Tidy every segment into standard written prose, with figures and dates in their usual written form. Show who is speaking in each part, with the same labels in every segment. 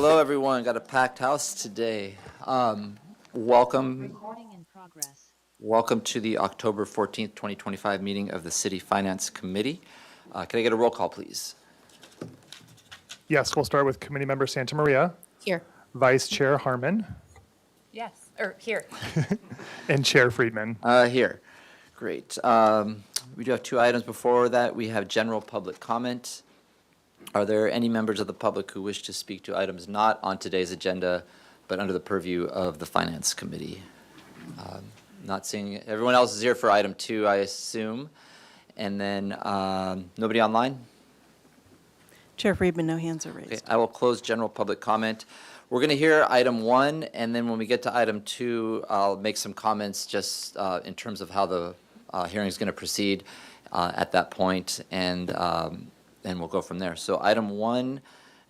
Speaker 1: Hello, everyone. Got a packed house today. Welcome.
Speaker 2: Recording in progress.
Speaker 1: Welcome to the October 14th, 2025 meeting of the City Finance Committee. Can I get a roll call, please?
Speaker 3: Yes, we'll start with Committee Member Santa Maria,
Speaker 2: Here.
Speaker 3: Vice Chair Harmon,
Speaker 2: Yes, or here.
Speaker 3: and Chair Friedman.
Speaker 1: Here. Great. We do have two items before that. We have general public comment. Are there any members of the public who wish to speak to items not on today's agenda, but under the purview of the Finance Committee? Not seeing, everyone else is here for item 2, I assume. And then nobody online?
Speaker 4: Chair Friedman, no hands are
Speaker 1: Okay,
Speaker 4: raised.
Speaker 1: I will close general public comment. We're going to hear item 1, and then when we get to item 2, I'll make some comments just in terms of how the hearing is going to proceed at that point, and we'll go from there. So item 1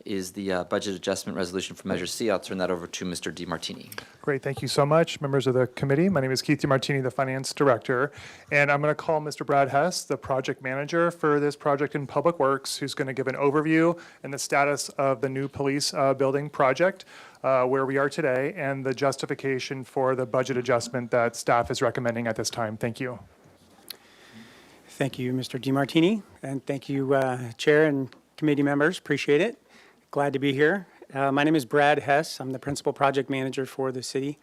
Speaker 1: is the budget adjustment resolution for Measure C. I'll turn that over to Mr. DiMartini.
Speaker 3: Great, thank you so much, members of the committee. My name is Keith DiMartini, the Finance Director, and I'm going to call Mr. Brad Hess, the Project Manager for this project in Public Works, who's going to give an overview and the status of the new police building project, where we are today, and the justification for the budget adjustment that staff is recommending at this time. Thank you.
Speaker 5: Thank you, Mr. DiMartini, and thank you, Chair and committee members. Appreciate it. Glad to be here. My name is Brad Hess. I'm the Principal Project Manager for the city,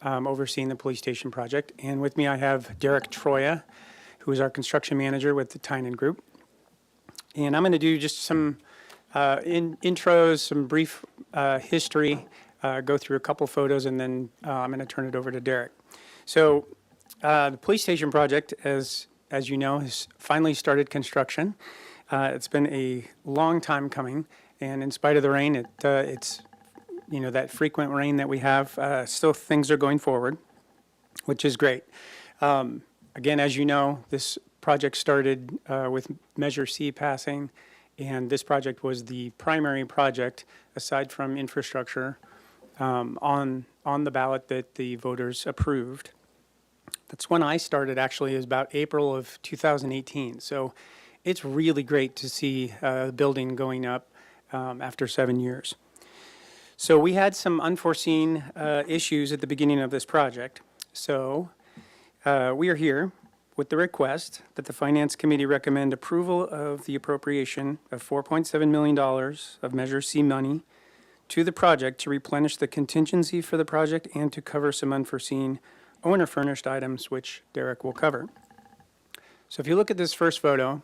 Speaker 5: overseeing the police station project. And with me, I have Derek Troya, who is our construction manager with the Tynan Group. And I'm going to do just some intros, some brief history, go through a couple photos, and then I'm going to turn it over to Derek. So the police station project, as you know, has finally started construction. It's been a long time coming, and in spite of the rain, it's, you know, that frequent rain that we have, still things are going forward, which is great. Again, as you know, this project started with Measure C passing, and this project was the primary project, aside from infrastructure, on the ballot that the voters approved. That's when I started, actually, is about April of 2018. So it's really great to see the building going up after 7 years. So we had some unforeseen issues at the beginning of this project. So we are here with the request that the Finance Committee recommend approval of the appropriation of $4.7 million of Measure C money to the project to replenish the contingency for the project and to cover some unforeseen owner-furnished items, which Derek will cover. So if you look at this first photo,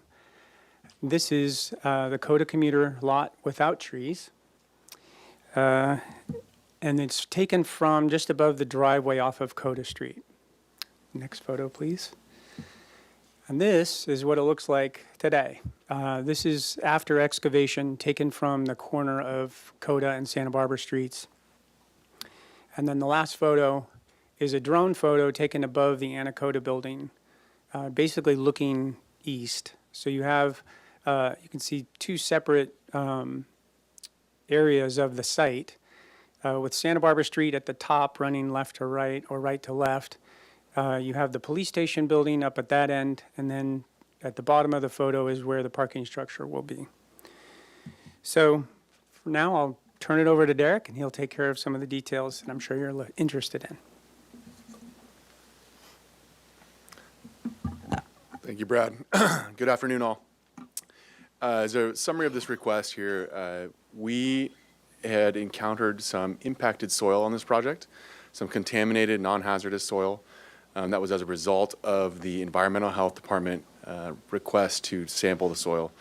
Speaker 5: this is the Coda commuter lot without trees. And it's taken from just above the driveway off of Coda Street. Next photo, please. And this is what it looks like today. This is after excavation taken from the corner of Coda and Santa Barbara Streets. And then the last photo is a drone photo taken above the Anacoda building, basically looking east. So you have, you can see two separate areas of the site, with Santa Barbara Street at the top running left to right or right to left. You have the police station building up at that end, and then at the bottom of the photo is where the parking structure will be. So for now, I'll turn it over to Derek, and he'll take care of some of the details that I'm sure you're interested in.
Speaker 6: Thank you, Brad. Good afternoon, all. As a summary of this request here, we had encountered some impacted soil on this project, some contaminated, non-hazardous soil. That was as a result of the Environmental Health Department request to sample the soil.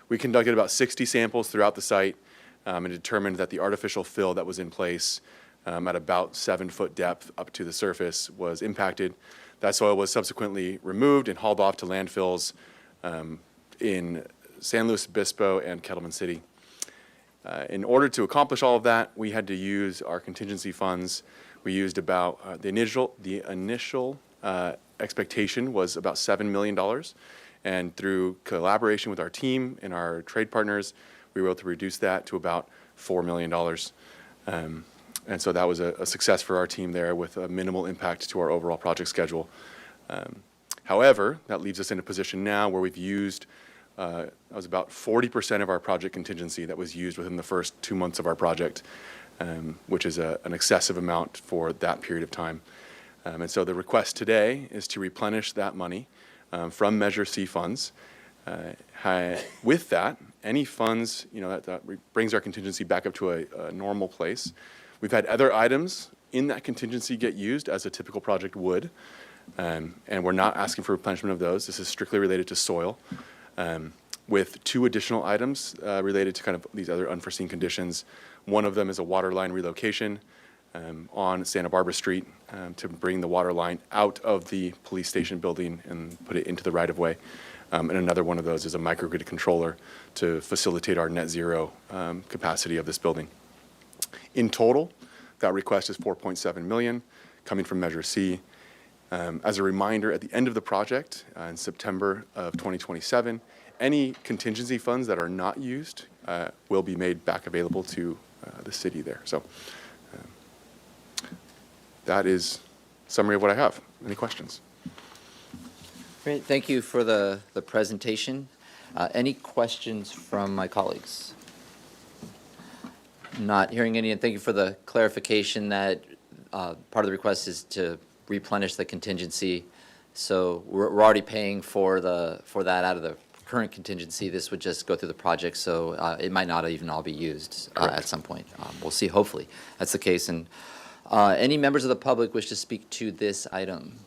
Speaker 6: We conducted about 60 samples throughout the site and determined that the artificial fill that was in place at about 7-foot depth up to the surface was impacted. That soil was subsequently removed and hauled off to landfills in San Luis Obispo and Kettleman City. In order to accomplish all of that, we had to use our contingency funds. We used about, the initial expectation was about $7 million. And through collaboration with our team and our trade partners, we were able to reduce that to about $4 million. And so that was a success for our team there with a minimal impact to our overall project schedule. However, that leaves us in a position now where we've used, that was about 40% of our project contingency that was used within the first 2 months of our project. which is an excessive amount for that period of time. And so the request today is to replenish that money from Measure C funds. With that, any funds, that brings our contingency back up to a normal place. We've had other items in that contingency get used as a typical project would, and we're not asking for replenishment of those. This is strictly related to soil, with 2 additional items related to kind of these other unforeseen conditions. One of them is a water line relocation on Santa Barbara Street to bring the water line out of the police station building and put it into the right-of-way. And another one of those is a microgrid controller to facilitate our net zero capacity of this building. In total, that request is $4.7 million coming from Measure C. As a reminder, at the end of the project, in September of 2027, any contingency funds that are not used will be made back available to the city there. So that is a summary of what I have. Any questions?
Speaker 1: Great, thank you for the presentation. Any questions from my colleagues? Not hearing any, and thank you for the clarification that part of the request is to replenish the contingency. So we're already paying for that out of the current contingency. This would just go through the project, so it might not even all be used at some point. We'll see, hopefully that's the case. And any members of the public wish to speak to this item?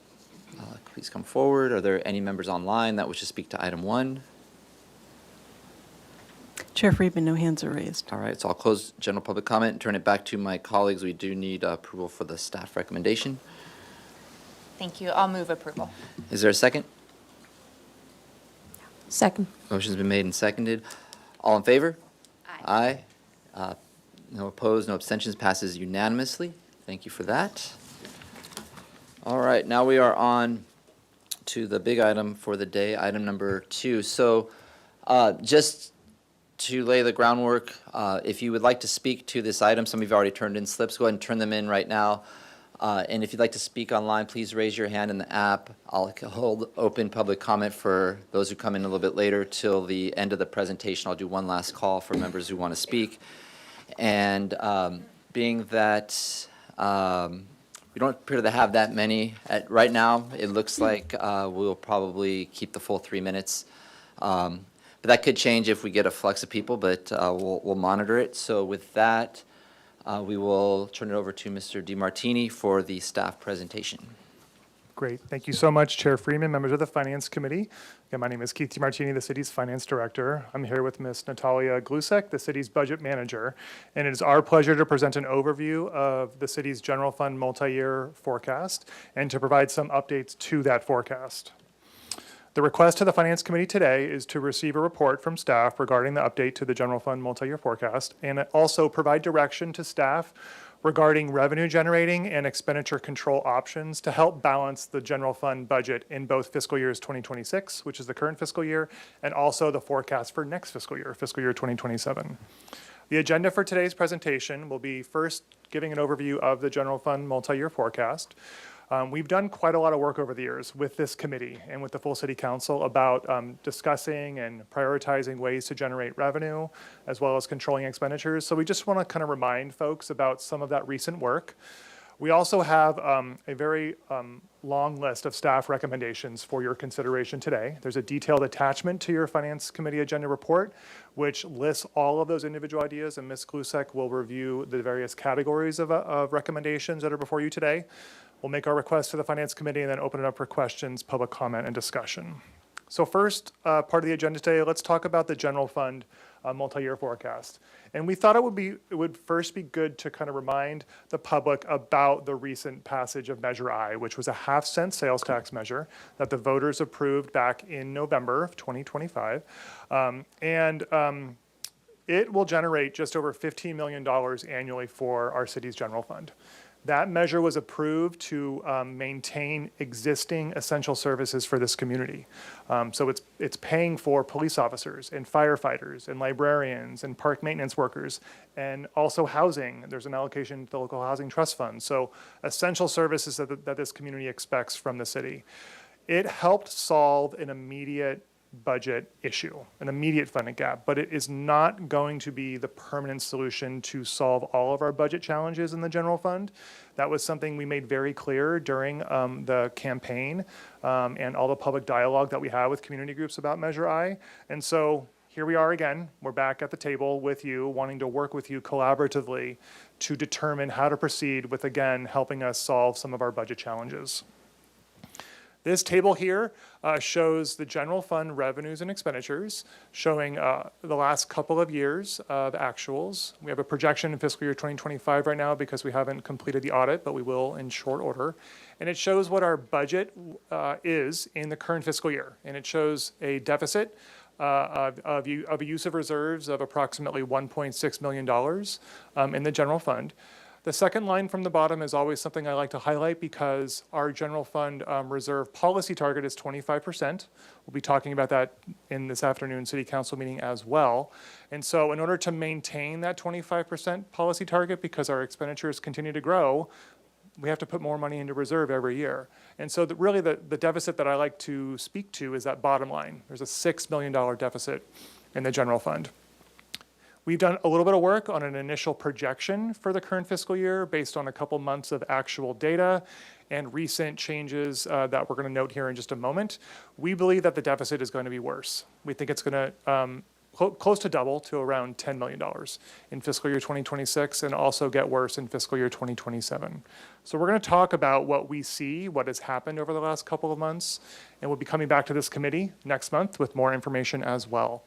Speaker 1: Please come forward. Are there any members online that wish to speak to item 1?
Speaker 4: Chair Friedman, no hands are raised.
Speaker 1: All right, so I'll close general public comment and turn it back to my colleagues. We do need approval for the staff recommendation.
Speaker 2: Thank you. I'll move approval.
Speaker 1: Is there a second?
Speaker 7: Second.
Speaker 1: Motion's been made and seconded. All in favor? Aye. No opposed, no abstentions, passes unanimously. Thank you for that. All right, now we are on to the big item for the day, item number 2. So just to lay the groundwork, if you would like to speak to this item, some of you have already turned in slips, go ahead and turn them in right now. And if you'd like to speak online, please raise your hand in the app. I'll hold open public comment for those who come in a little bit later till the end of the presentation. I'll do one last call for members who want to speak. And being that we don't appear to have that many right now, it looks like we'll probably keep the full 3 minutes. But that could change if we get a flux of people, but we'll monitor it. So with that, we will turn it over to Mr. DiMartini for the staff presentation.
Speaker 3: Great. Thank you so much, Chair Freeman, members of the Finance Committee. Again, my name is Keith DiMartini, the city's Finance Director. I'm here with Ms. Natalia Glusek, the city's Budget Manager, and it is our pleasure to present an overview of the city's general fund multi-year forecast and to provide some updates to that forecast. The request to the Finance Committee today is to receive a report from staff regarding the update to the general fund multi-year forecast and also provide direction to staff regarding revenue generating and expenditure control options to help balance the general fund budget in both fiscal years 2026, which is the current fiscal year, and also the forecast for next fiscal year 2027. The agenda for today's presentation will be first giving an overview of the general fund multi-year forecast. We've done quite a lot of work over the years with this committee and with the full city council about discussing and prioritizing ways to generate revenue as well as controlling expenditures. So we just want to kind of remind folks about some of that recent work. We also have a very long list of staff recommendations for your consideration today. There's a detailed attachment to your Finance Committee agenda report, which lists all of those individual ideas, and Ms. Glusek will review the various categories of recommendations that are before you today. We'll make our request to the Finance Committee and then open it up for questions, public comment, and discussion. So first part of the agenda today, let's talk about the general fund multi-year forecast. And we thought it would first be good to kind of remind the public about the recent passage of Measure I, which was a half-cent sales tax measure that the voters approved back in November of 2025. It will generate just over $15 million annually for our city's general fund. That measure was approved to maintain existing essential services for this community. So it's paying for police officers and firefighters and librarians and park maintenance workers and also housing. There's an allocation to the local housing trust fund. So essential services that this community expects from the city. It helped solve an immediate budget issue, an immediate funding gap, but it is not going to be the permanent solution to solve all of our budget challenges in the general fund. That was something we made very clear during the campaign and all the public dialogue that we had with community groups about Measure I. And so here we are again. We're back at the table with you, wanting to work with you collaboratively to determine how to proceed with, again, helping us solve some of our budget challenges. This table here shows the general fund revenues and expenditures, showing the last couple of years of actuals. We have a projection in fiscal year 2025 right now because we haven't completed the audit, but we will in short order. And it shows what our budget is in the current fiscal year. And it shows a deficit of a use of reserves of approximately $1.6 million in the general fund. The second line from the bottom is always something I like to highlight because our general fund reserve policy target is 25%. We'll be talking about that in this afternoon city council meeting as well. And so in order to maintain that 25% policy target, because our expenditures continue to grow, we have to put more money into reserve every year. And so really the deficit that I like to speak to is that bottom line. There's a $6 million deficit in the general fund. We've done a little bit of work on an initial projection for the current fiscal year based on a couple months of actual data and recent changes that we're going to note here in just a moment. We believe that the deficit is going to be worse. We think it's going to close to double to around $10 million in fiscal year 2026 and also get worse in fiscal year 2027. So we're going to talk about what we see, what has happened over the last couple of months, and we'll be coming back to this committee next month with more information as well.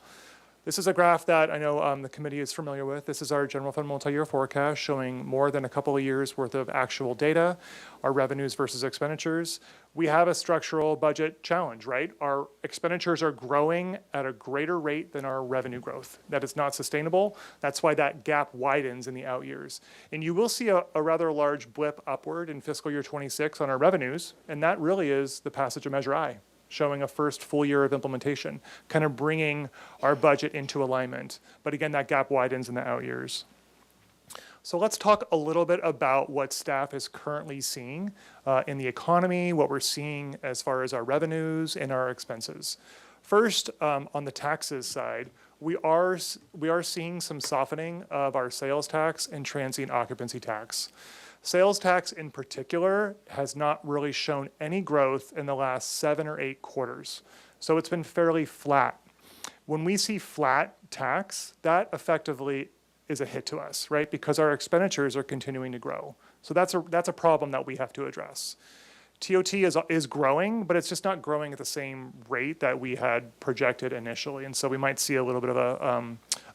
Speaker 3: This is a graph that I know the committee is familiar with. This is our general fund multi-year forecast showing more than a couple of years worth of actual data, our revenues versus expenditures. We have a structural budget challenge, right? Our expenditures are growing at a greater rate than our revenue growth. That is not sustainable. That's why that gap widens in the out years. And you will see a rather large blip upward in fiscal year 26 on our revenues, and that really is the passage of Measure I, showing a first full year of implementation, kind of bringing our budget into alignment. But again, that gap widens in the out years. So let's talk a little bit about what staff is currently seeing in the economy, what we're seeing as far as our revenues and our expenses. First, on the taxes side, we are seeing some softening of our sales tax and transient occupancy tax. Sales tax in particular has not really shown any growth in the last 7 or 8 quarters. So it's been fairly flat. When we see flat tax, that effectively is a hit to us, right? Because our expenditures are continuing to grow. So that's a problem that we have to address. TOT is growing, but it's just not growing at the same rate that we had projected initially. And so we might see a little bit of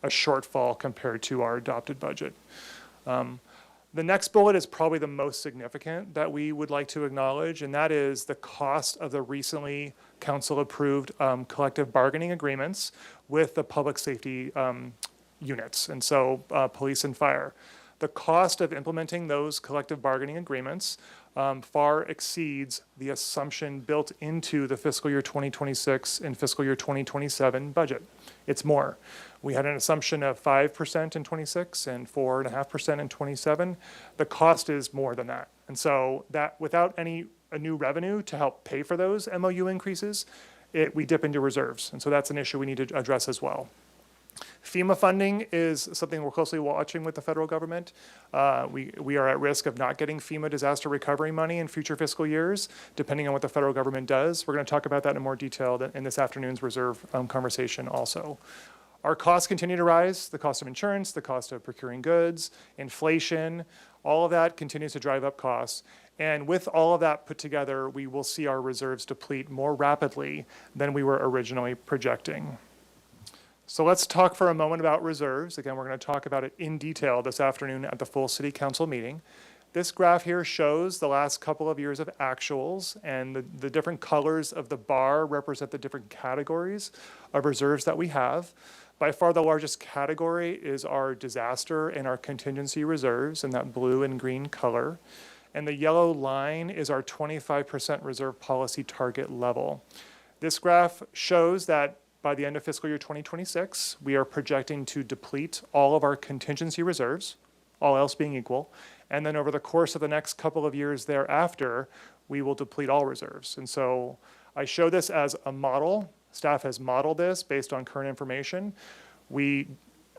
Speaker 3: a shortfall compared to our adopted budget. The next bullet is probably the most significant that we would like to acknowledge, and that is the cost of the recently council-approved collective bargaining agreements with the public safety units, and so police and fire. The cost of implementing those collective bargaining agreements far exceeds the assumption built into the fiscal year 2026 and fiscal year 2027 budget. It's more. We had an assumption of 5% in 26 and 4.5% in 27. The cost is more than that. And so that without a new revenue to help pay for those MOU increases, we dip into reserves. And so that's an issue we need to address as well. FEMA funding is something we're closely watching with the federal government. We are at risk of not getting FEMA disaster recovery money in future fiscal years, depending on what the federal government does. We're going to talk about that in more detail in this afternoon's reserve conversation also. Our costs continue to rise, the cost of insurance, the cost of procuring goods, inflation, all of that continues to drive up costs. And with all of that put together, we will see our reserves deplete more rapidly than we were originally projecting. So let's talk for a moment about reserves. Again, we're going to talk about it in detail this afternoon at the full city council meeting. This graph here shows the last couple of years of actuals, and the different colors of the bar represent the different categories of reserves that we have. By far the largest category is our disaster and our contingency reserves in that blue and green color. And the yellow line is our 25% reserve policy target level. This graph shows that by the end of fiscal year 2026, we are projecting to deplete all of our contingency reserves, all else being equal. And then over the course of the next couple of years thereafter, we will deplete all reserves. And so I show this as a model Staff has modeled this based on current information. We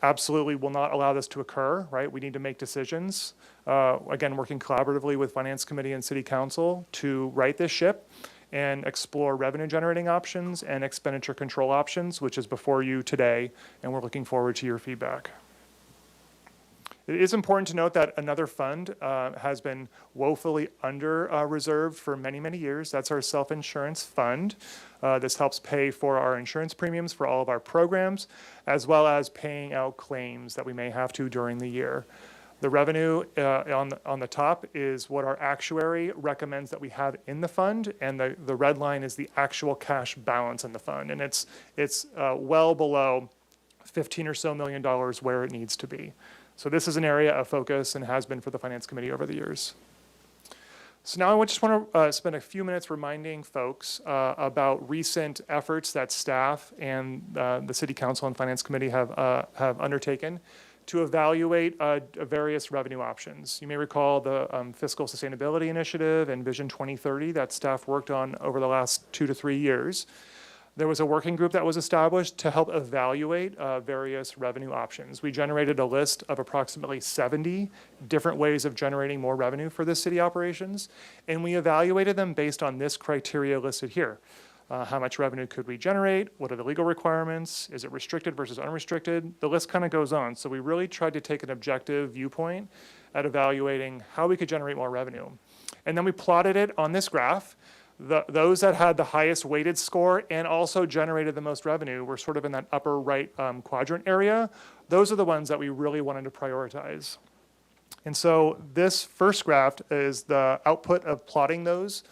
Speaker 3: absolutely will not allow this to occur, right? We need to make decisions. Again, working collaboratively with Finance Committee and City Council to right this ship and explore revenue generating options and expenditure control options, which is before you today, and we're looking forward to your feedback. It is important to note that another fund has been woefully under reserved for many, many years. That's our self-insurance fund. This helps pay for our insurance premiums for all of our programs, as well as paying out claims that we may have to during the year. The revenue on the top is what our actuary recommends that we have in the fund, and the red line is the actual cash balance in the fund, and it's well below $15 or so million where it needs to be. So this is an area of focus and has been for the Finance Committee over the years. So now I just want to spend a few minutes reminding folks about recent efforts that staff and the City Council and Finance Committee have undertaken to evaluate various revenue options. You may recall the Fiscal Sustainability Initiative and Vision 2030 that staff worked on over the last 2 to 3 years. There was a working group that was established to help evaluate various revenue options. We generated a list of approximately 70 different ways of generating more revenue for the city operations, and we evaluated them based on this criteria listed here. How much revenue could we generate? What are the legal requirements? Is it restricted versus unrestricted? The list kind of goes on. So we really tried to take an objective viewpoint at evaluating how we could generate more revenue. And then we plotted it on this graph. Those that had the highest weighted score and also generated the most revenue were sort of in that upper right quadrant area. Those are the ones that we really wanted to prioritize. And so this first graph is the output of plotting those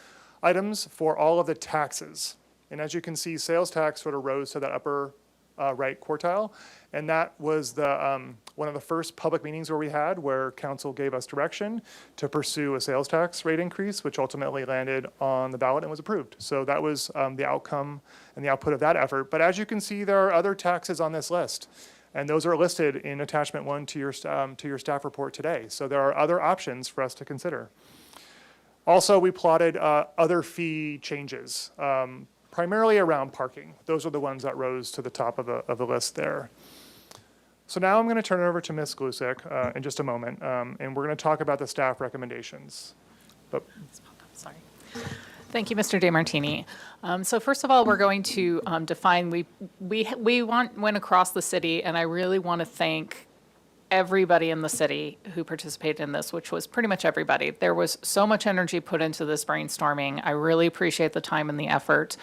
Speaker 3: items for all of the taxes. And as you can see, sales tax sort of rose to that upper right quartile. And that was the one of the first public meetings where council gave us direction to pursue a sales tax rate increase, which ultimately landed on the ballot and was approved. So that was the outcome and the output of that effort. But as you can see, there are other taxes on this list. And those are listed in attachment 1 to your staff report today. So there are other options for us to consider. Also, we plotted other fee changes, primarily around parking. Those are the ones that rose to the top of the list there. So now I'm going to turn it over to Ms. Glusek in just a moment, and we're going to talk about the staff recommendations. But
Speaker 2: Sorry. Thank you, Mr. DeMartini. So first of all, we're going to define, we went across the city, and I really want to thank everybody in the city who participated in this, which was pretty much everybody. There was so much energy put into this brainstorming. I really appreciate the time and the effort.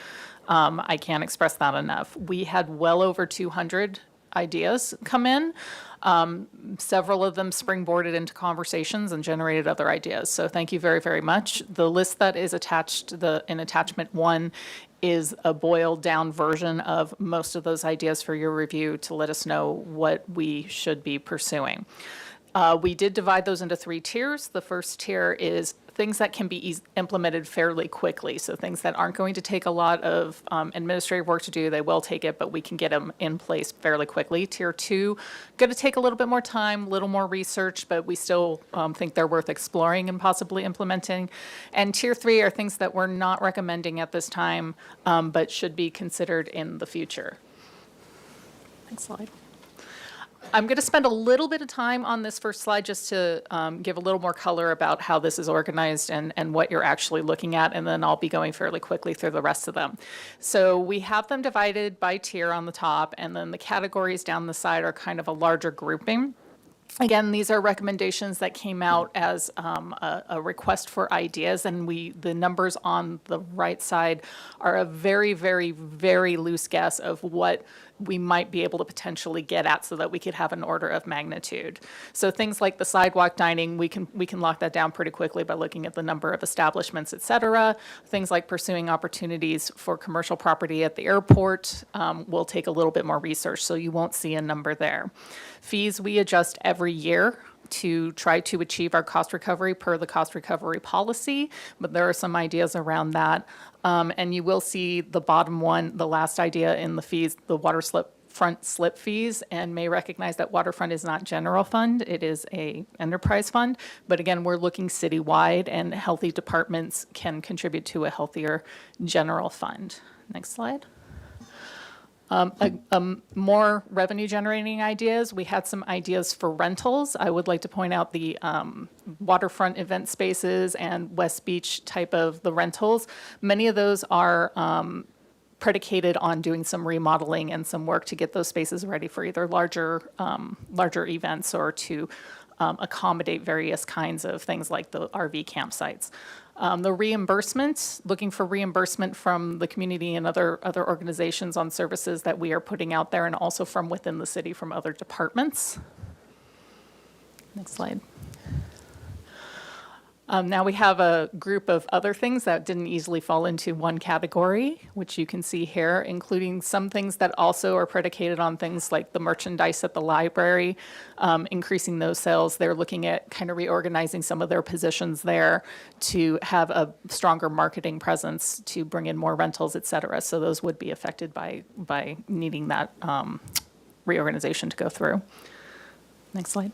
Speaker 2: I can't express that enough. We had well over 200 ideas come in. Several of them springboarded into conversations and generated other ideas. So thank you very, very much. The list that is attached in attachment 1 is a boiled down version of most of those ideas for your review to let us know what we should be pursuing. We did divide those into 3 tiers. The first tier is things that can be implemented fairly quickly. So things that aren't going to take a lot of administrative work to do, they will take it, but we can get them in place fairly quickly. Tier 2, going to take a little bit more time, a little more research, but we still think they're worth exploring and possibly implementing. And tier 3 are things that we're not recommending at this time, but should be considered in the future. Next slide. I'm going to spend a little bit of time on this first slide just to give a little more color about how this is organized and what you're actually looking at, and then I'll be going fairly quickly through the rest of them. So we have them divided by tier on the top, and then the categories down the side are kind of a larger grouping. Again, these are recommendations that came out as a request for ideas, and the numbers on the right side are a very, very, very loose guess of what we might be able to potentially get at so that we could have an order of magnitude. So things like the sidewalk dining, we can lock that down pretty quickly by looking at the number of establishments, et cetera. Things like pursuing opportunities for commercial property at the airport will take a little bit more research, so you won't see a number there. Fees we adjust every year to try to achieve our cost recovery per the cost recovery policy, but there are some ideas around that. And you will see the bottom one, the last idea in the fees, the waterfront slip fees, and may recognize that waterfront is not general fund, it is a enterprise fund. But again, we're looking citywide, and healthy departments can contribute to a healthier general fund. Next slide. More revenue generating ideas. We had some ideas for rentals. I would like to point out the waterfront event spaces and West Beach type of the rentals. Many of those are predicated on doing some remodeling and some work to get those spaces ready for either larger events or to accommodate various kinds of things like the RV campsites. The reimbursement, looking for reimbursement from the community and other organizations on services that we are putting out there, and also from within the city from other departments. Next slide. Now we have a group of other things that didn't easily fall into one category, which you can see here, including some things that also are predicated on things like the merchandise at the library, increasing those sales. They're looking at kind of reorganizing some of their positions there to have a stronger marketing presence, to bring in more rentals, et cetera. So those would be affected by needing that reorganization to go through. Next slide.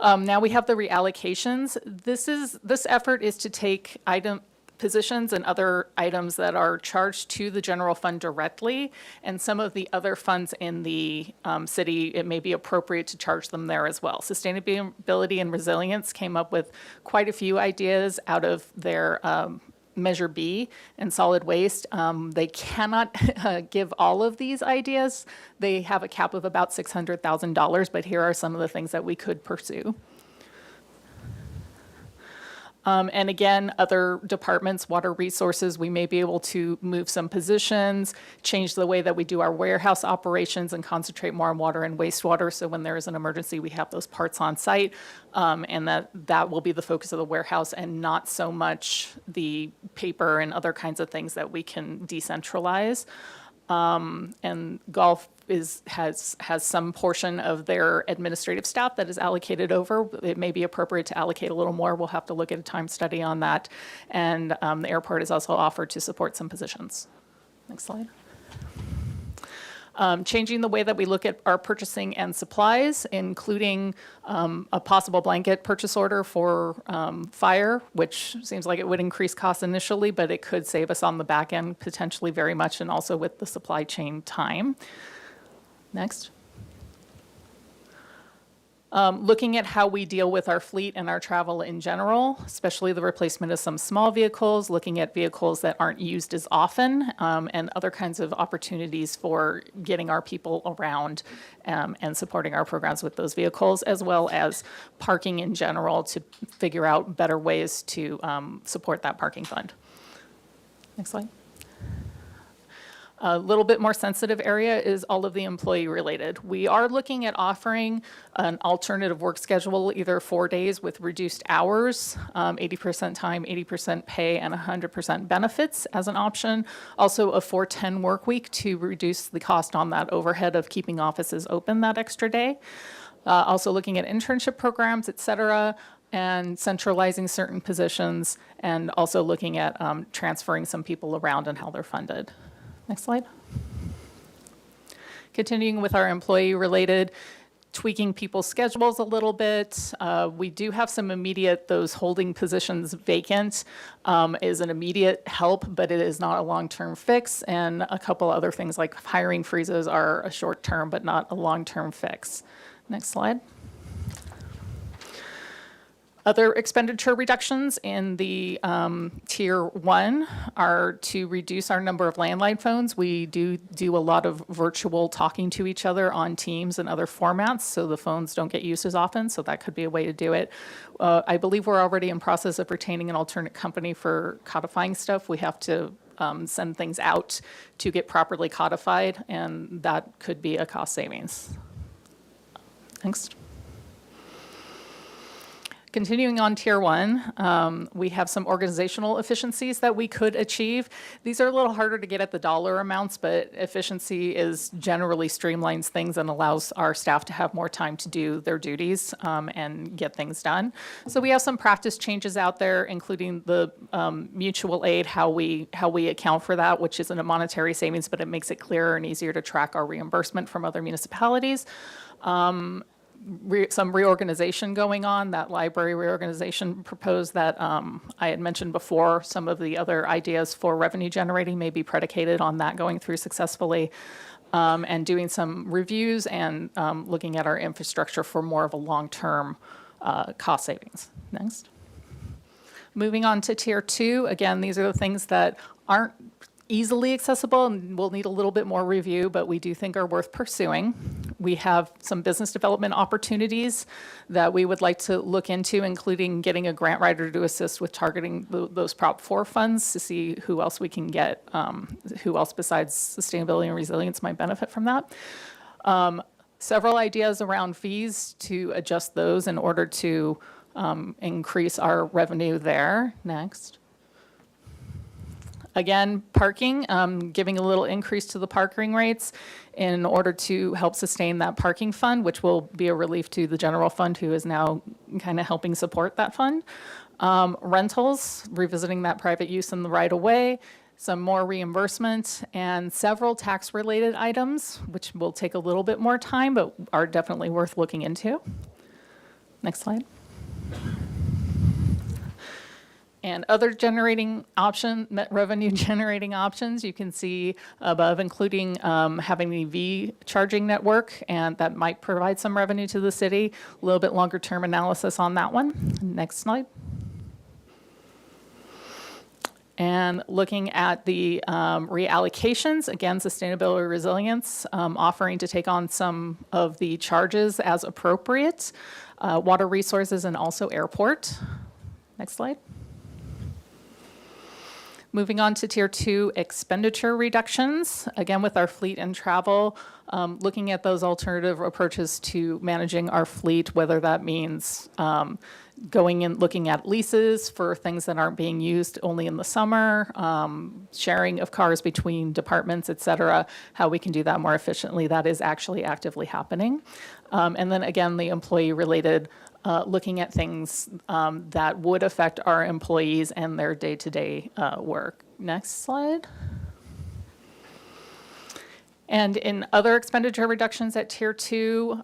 Speaker 2: Now we have the reallocations. This effort is to take positions and other items that are charged to the general fund directly, and some of the other funds in the city, it may be appropriate to charge them there as well. Sustainability and resilience came up with quite a few ideas out of their Measure B and solid waste. They cannot give all of these ideas. They have a cap of about $600,000, but here are some of the things that we could pursue. And again, other departments, water resources, we may be able to move some positions, change the way that we do our warehouse operations, and concentrate more on water and wastewater. So when there is an emergency, we have those parts on site, and that will be the focus of the warehouse, and not so much the paper and other kinds of things that we can decentralize. And golf has some portion of their administrative staff that is allocated over. It may be appropriate to allocate a little more. We'll have to look at a time study on that. And the airport is also offered to support some positions. Next slide. Changing the way that we look at our purchasing and supplies, including a possible blanket purchase order for fire, which seems like it would increase costs initially, but it could save us on the back end potentially very much, and also with the supply chain time. Next. Looking at how we deal with our fleet and our travel in general, especially the replacement of some small vehicles, looking at vehicles that aren't used as often, and other kinds of opportunities for getting our people around and supporting our programs with those vehicles, as well as parking in general to figure out better ways to support that parking fund. Next slide. A little bit more sensitive area is all of the employee related. We are looking at offering an alternative work schedule, either 4 days with reduced hours, 80% time, 80% pay, and 100% benefits as an option. Also a 4-10 work week to reduce the cost on that overhead of keeping offices open that extra day. Also looking at internship programs, et cetera, and centralizing certain positions, and also looking at transferring some people around and how they're funded. Next slide. Continuing with our employee-related, tweaking people's schedules a little bit. We do have some immediate, those holding positions vacant is an immediate help, but it is not a long-term fix. And a couple other things like hiring freezes are a short-term, but not a long-term fix. Next slide. Other expenditure reductions in the Tier 1 are to reduce our number of landline phones. We do a lot of virtual talking to each other on Teams and other formats, so the phones don't get used as often, so that could be a way to do it. I believe we're already in process of retaining an alternate company for codifying stuff. We have to send things out to get properly codified, and that could be a cost savings. Next. Continuing on Tier 1, we have some organizational efficiencies that we could achieve. These are a little harder to get at the dollar amounts, but efficiency is generally streamlines things and allows our staff to have more time to do their duties and get things done. So we have some practice changes out there, including the mutual aid, how we account for that, which isn't a monetary savings, but it makes it clearer and easier to track our reimbursement from other municipalities. some reorganization going on, that library reorganization proposed that I had mentioned before. Some of the other ideas for revenue generating may be predicated on that going through successfully, and doing some reviews and looking at our infrastructure for more of a long-term cost savings. Next. Moving on to tier 2, again, these are the things that aren't easily accessible and will need a little bit more review, but we do think are worth pursuing. We have some business development opportunities that we would like to look into, including getting a grant writer to assist with targeting those Prop 4 funds to see who else we can get, who else besides sustainability and resilience might benefit from that. Several ideas around fees to adjust those in order to increase our revenue there. Next. Again, parking, giving a little increase to the parking rates in order to help sustain that parking fund, which will be a relief to the general fund, who is now kind of helping support that fund. Rentals, revisiting that private use in the right of way, some more reimbursement, and several tax-related items, which will take a little bit more time, but are definitely worth looking into. Next slide. And other revenue generating options, you can see above, including having the EV charging network, and that might provide some revenue to the city. A little bit longer term analysis on that one. Next slide. And looking at the reallocations, again, sustainability resilience, offering to take on some of the charges as appropriate, water resources, and also airport. Next slide. Moving on to tier 2 expenditure reductions, again with our fleet and travel, looking at those alternative approaches to managing our fleet, whether that means going and looking at leases for things that aren't being used only in the summer, sharing of cars between departments, et cetera, how we can do that more efficiently. That is actually actively happening. And then again, the employee-related looking at things that would affect our employees and their day-to-day work. Next slide. And in other expenditure reductions at tier 2,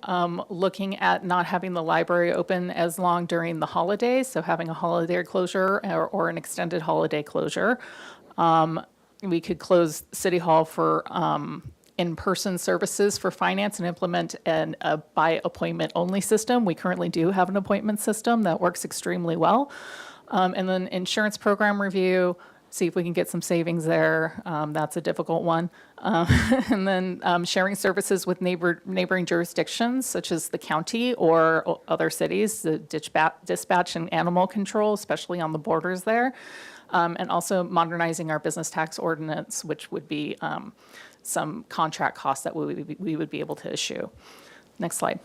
Speaker 2: looking at not having the library open as long during the holidays, so having a holiday closure or an extended holiday closure. We could close City Hall for in-person services for finance and implement a by appointment only system. We currently do have an appointment system that works extremely well. And then insurance program review, see if we can get some savings there. That's a difficult one. And then sharing services with neighboring jurisdictions, such as the county or other cities, the dispatch and animal control, especially on the borders there. And also modernizing our business tax ordinance, which would be some contract costs that we would be able to issue. Next slide.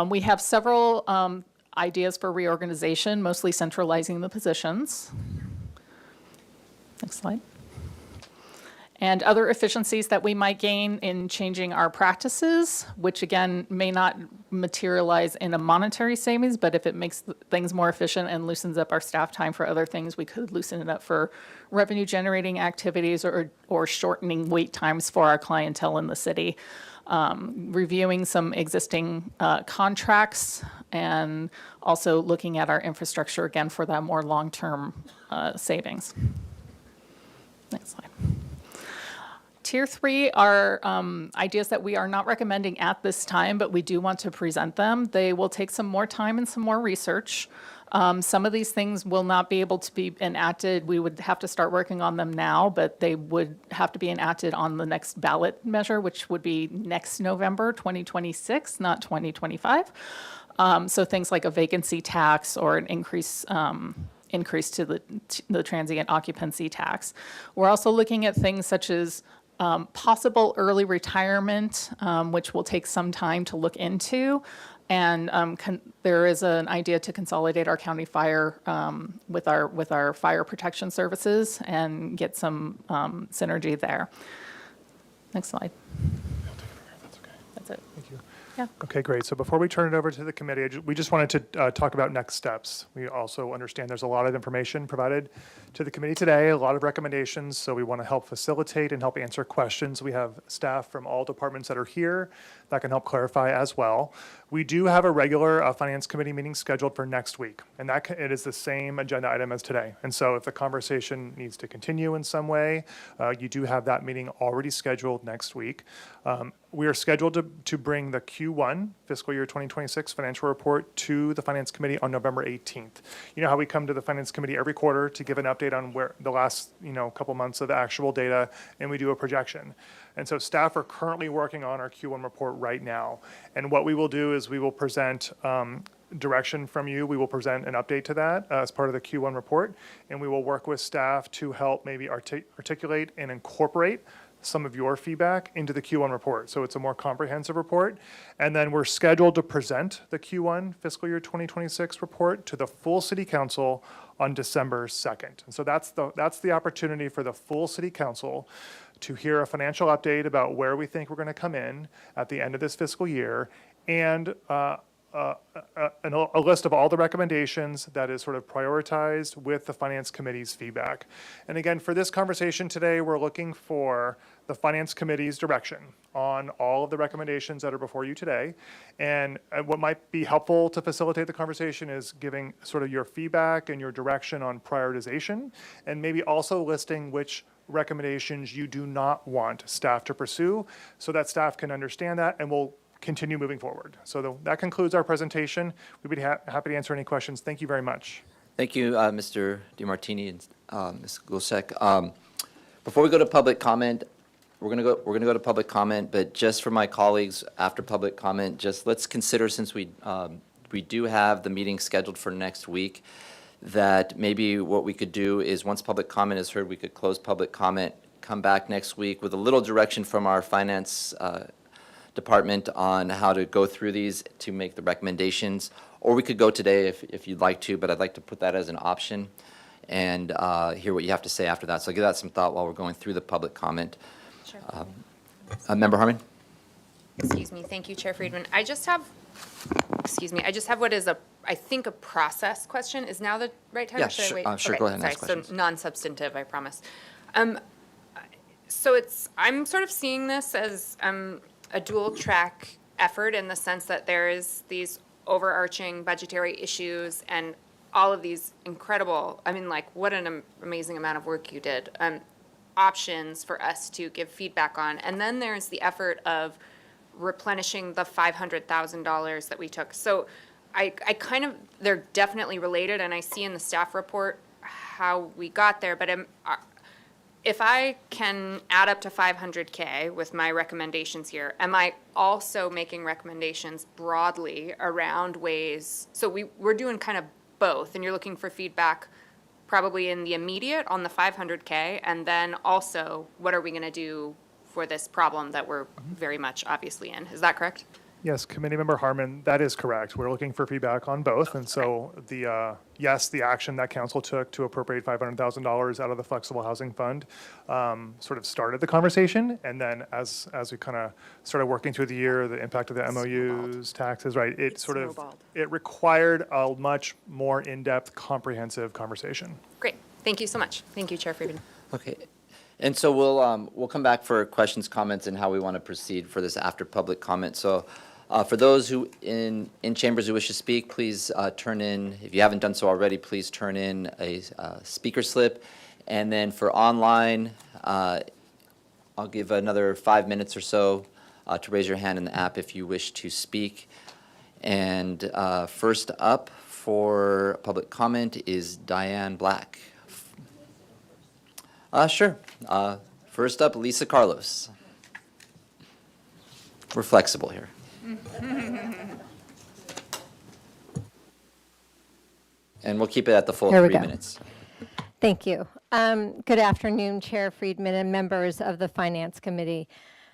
Speaker 2: We have several ideas for reorganization, mostly centralizing the positions. Next slide. And other efficiencies that we might gain in changing our practices, which again may not materialize in a monetary savings, but if it makes things more efficient and loosens up our staff time for other things, we could loosen it up for revenue generating activities or shortening wait times for our clientele in the city. Reviewing some existing contracts and also looking at our infrastructure again for that more long-term savings. Next slide. Tier 3 are ideas that we are not recommending at this time, but we do want to present them. They will take some more time and some more research. Some of these things will not be able to be enacted. We would have to start working on them now, but they would have to be enacted on the next ballot measure, which would be next November, 2026, not 2025. So things like a vacancy tax or an increase to the transient occupancy tax. We're also looking at things such as possible early retirement, which will take some time to look into. And there is an idea to consolidate our county fire with our fire protection services and get some synergy there. Next slide.
Speaker 3: That's okay.
Speaker 2: That's it.
Speaker 3: Thank you. Okay, great. So before we turn it over to the committee, we just wanted to talk about next steps. We also understand there's a lot of information provided to the committee today, a lot of recommendations, so we want to help facilitate and help answer questions. We have staff from all departments that are here that can help clarify as well. We do have a regular Finance Committee meeting scheduled for next week, and it is the same agenda item as today. And so if the conversation needs to continue in some way, you do have that meeting already scheduled next week. We are scheduled to bring the Q1 fiscal year 2026 financial report to the Finance Committee on November 18th. You know how we come to the Finance Committee every quarter to give an update on where the last, couple months of actual data, and we do a projection. And so staff are currently working on our Q1 report right now. And what we will do is we will present direction from you. We will present an update to that as part of the Q1 report, and we will work with staff to help maybe articulate and incorporate some of your feedback into the Q1 report. So it's a more comprehensive report. And then we're scheduled to present the Q1 fiscal year 2026 report to the full city council on December 2nd. And so that's the opportunity for the full city council to hear a financial update about where we think we're going to come in at the end of this fiscal year, and a list of all the recommendations that is sort of prioritized with the Finance Committee's feedback. And again, for this conversation today, we're looking for the Finance Committee's direction on all of the recommendations that are before you today. And what might be helpful to facilitate the conversation is giving sort of your feedback and your direction on prioritization, and maybe also listing which recommendations you do not want staff to pursue, so that staff can understand that and will continue moving forward. So that concludes our presentation. We'd be happy to answer any questions. Thank you very much.
Speaker 1: Thank you, Mr. DeMartini and Ms. Gulsek. Before we go to public comment, we're gonna go to public comment, but just for my colleagues after public comment, just let's consider, since we do have the meeting scheduled for next week, that maybe what we could do is, once public comment is heard, we could close public comment, come back next week with a little direction from our finance department on how to go through these to make the recommendations. Or we could go today if you'd like to, but I'd like to put that as an option and hear what you have to say after that. So give that some thought while we're going through the public comment.
Speaker 7: Sure.
Speaker 1: Member Harmon?
Speaker 7: Excuse me. Thank you, Chair Friedman. I just have what is I think a process question. Is now the right time?
Speaker 1: Yeah,
Speaker 7: or should I
Speaker 1: sure.
Speaker 7: wait?
Speaker 1: Sure,
Speaker 7: Okay,
Speaker 1: go ahead and
Speaker 7: sorry.
Speaker 1: ask questions.
Speaker 7: So non-substantive, I promise. So I'm sort of seeing this as a dual track effort, in the sense that there is these overarching budgetary issues and all of these incredible, what an amazing amount of work you did, options for us to give feedback on. And then there's the effort of replenishing the $500,000 that we took. So I kind of, they're definitely related, and I see in the staff report how we got there, but if I can add up to 500K with my recommendations here, am I also making recommendations broadly around ways, so we're doing kind of both, and you're looking for feedback probably in the immediate on the 500K, and then also, what are we going to do for this problem that we're very much obviously in? Is that correct?
Speaker 3: Yes, Committee Member Harmon, that is correct. We're looking for feedback on both. And so the action that council took to appropriate $500,000 out of the Flexible Housing Fund sort of started the conversation. And then as we kind of started working through the year, the impact of the MOUs, taxes, right, it required a much more in-depth, comprehensive conversation.
Speaker 7: Great. Thank you so much. Thank you, Chair Friedman.
Speaker 1: Okay. And so we'll come back for questions, comments, and how we want to proceed for this after public comment. So for those who in chambers who wish to speak, please turn in, if you haven't done so already, please turn in a speaker slip. And then for online, I'll give another 5 minutes or so to raise your hand in the app if you wish to speak. And first up for public comment is Diane Black. Sure. First up, Lisa Carlos. We're flexible here. And we'll keep it at the full
Speaker 8: Here we
Speaker 1: 3
Speaker 8: go.
Speaker 1: minutes.
Speaker 8: Thank you. Good afternoon, Chair Friedman and members of the Finance Committee.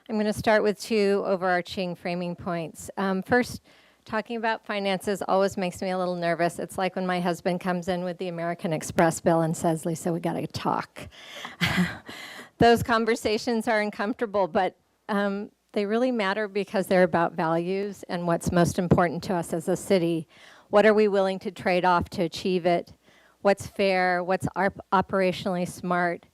Speaker 8: I'm going to start with two overarching framing points. First, talking about finances always makes me a little nervous. It's like when my husband comes in with the American Express bill and says, "Lisa, we got to talk." Those conversations are uncomfortable, but They really matter because they're about values and what's most important to us as a city. What are we willing to trade off to achieve it? What's fair? What's operationally smart?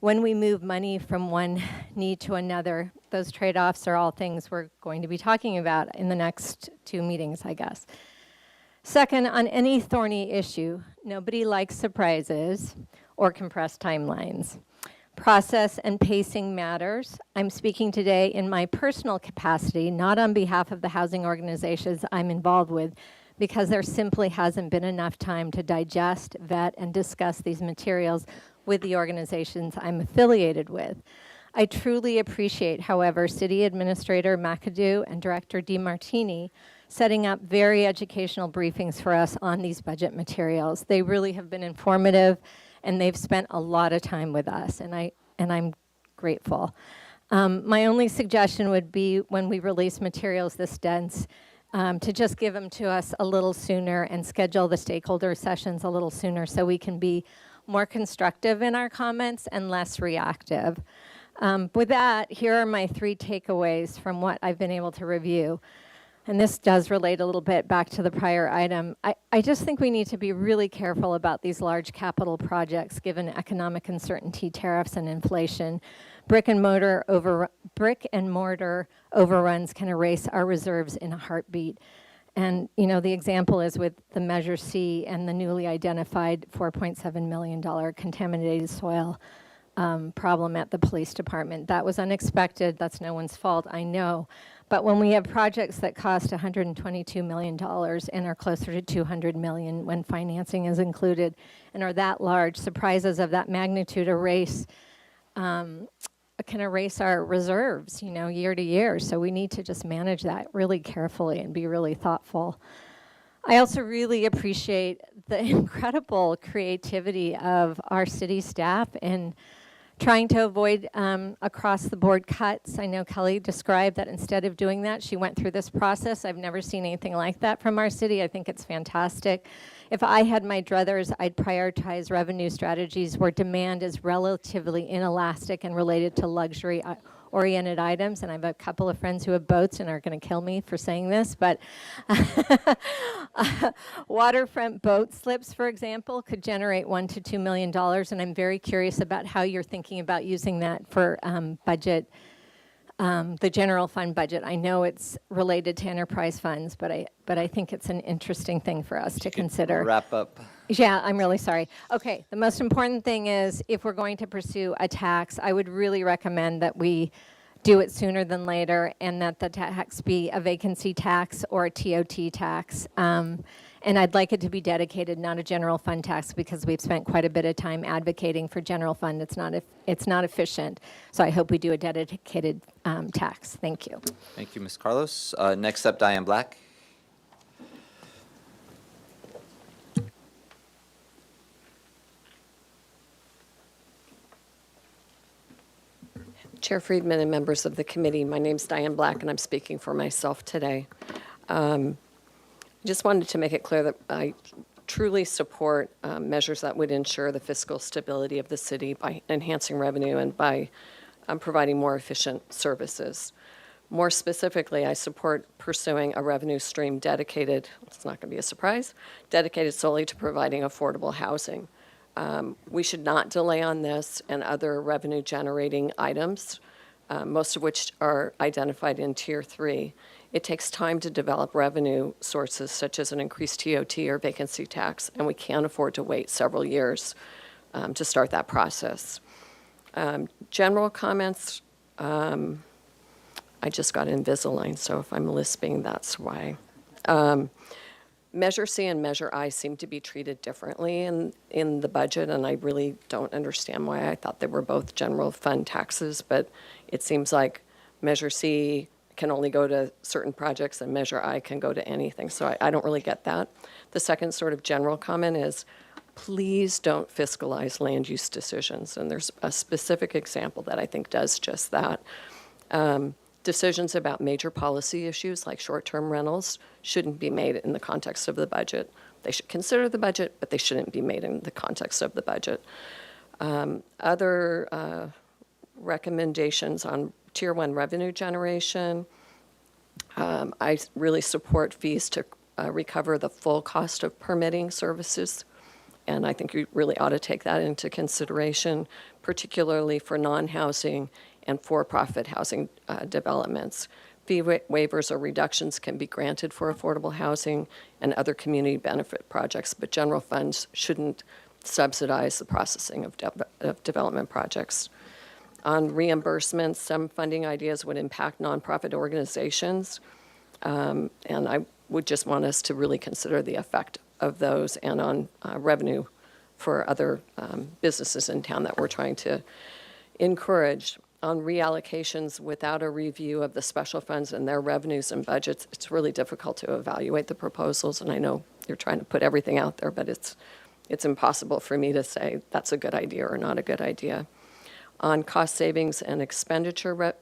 Speaker 8: When we move money from one need to another, those trade-offs are all things we're going to be talking about in the next 2 meetings, I guess. Second, on any thorny issue, nobody likes surprises or compressed timelines. Process and pacing matters. I'm speaking today in my personal capacity, not on behalf of the housing organizations I'm involved with, because there simply hasn't been enough time to digest, vet, and discuss these materials with the organizations I'm affiliated with. I truly appreciate, however, City Administrator McAdoo and Director DeMartini setting up very educational briefings for us on these budget materials. They really have been informative, and they've spent a lot of time with us, and I'm grateful. My only suggestion would be when we release materials this dense, to just give them to us a little sooner and schedule the stakeholder sessions a little sooner so we can be more constructive in our comments and less reactive. With that, here are my 3 takeaways from what I've been able to review. And this does relate a little bit back to the prior item. I just think we need to be really careful about these large capital projects given economic uncertainty, tariffs, and inflation. Brick and mortar overruns can erase our reserves in a heartbeat. And, you know, the example is with the Measure C and the newly identified $4.7 million contaminated soil problem at the police department. That was unexpected. That's no one's fault, I know. But when we have projects that cost $122 million and are closer to $200 million when financing is included and are that large, surprises of that magnitude can erase our reserves, you know, year to year. So we need to just manage that really carefully and be really thoughtful. I also really appreciate the incredible creativity of our city staff in trying to avoid across-the-board cuts. I know Kelly described that instead of doing that, she went through this process. I've never seen anything like that from our city. I think it's fantastic. If I had my druthers, I'd prioritize revenue strategies where demand is relatively inelastic and related to luxury-oriented items. And I have a couple of friends who have boats and are going to kill me for saying this, but waterfront boat slips, for example, could generate $1 to $2 million. And I'm very curious about how you're thinking about using that for budget. The general fund budget. I know it's related to enterprise funds, but I think it's an interesting thing for us to consider.
Speaker 1: Wrap up.
Speaker 8: Yeah, I'm really sorry. Okay, the most important thing is if we're going to pursue a tax, I would really recommend that we do it sooner than later and that the tax be a vacancy tax or a TOT tax. And I'd like it to be dedicated, not a general fund tax, because we've spent quite a bit of time advocating for general fund. It's not efficient. So I hope we do a dedicated tax. Thank you.
Speaker 1: Thank you, Ms. Carlos. Next up, Diane Black.
Speaker 9: Chair Friedman and members of the committee, my name's Diane Black, and I'm speaking for myself today. I just wanted to make it clear that I truly support measures that would ensure the fiscal stability of the city by enhancing revenue and by providing more efficient services. More specifically, I support pursuing a revenue stream dedicated, it's not going to be a surprise, dedicated solely to providing affordable housing. We should not delay on this and other revenue-generating items, most of which are identified in Tier 3. It takes time to develop revenue sources such as an increased TOT or vacancy tax, and we can't afford to wait several years to start that process. General comments, I just got Invisalign, so if I'm lisping, that's why. Measure C and Measure I seem to be treated differently in the budget, and I really don't understand why. I thought they were both general fund taxes, but it seems like Measure C can only go to certain projects and Measure I can go to anything, so I don't really get that. The second sort of general comment is, please don't fiscalize land use decisions, and there's a specific example that I think does just that. Decisions about major policy issues like short-term rentals shouldn't be made in the context of the budget. They should consider the budget, but they shouldn't be made in the context of the budget. Other recommendations on Tier 1 revenue generation. I really support fees to recover the full cost of permitting services, and I think you really ought to take that into consideration, particularly for non-housing and for-profit housing developments. Fee waivers or reductions can be granted for affordable housing and other community benefit projects, but general funds shouldn't subsidize the processing of development projects. On reimbursements, some funding ideas would impact nonprofit organizations, and I would just want us to really consider the effect of those and on revenue for other businesses in town that we're trying to encourage. On reallocations, without a review of the special funds and their revenues and budgets, it's really difficult to evaluate the proposals, and I know you're trying to put everything out there, but it's impossible for me to say that's a good idea or not a good idea. On cost savings and expenditure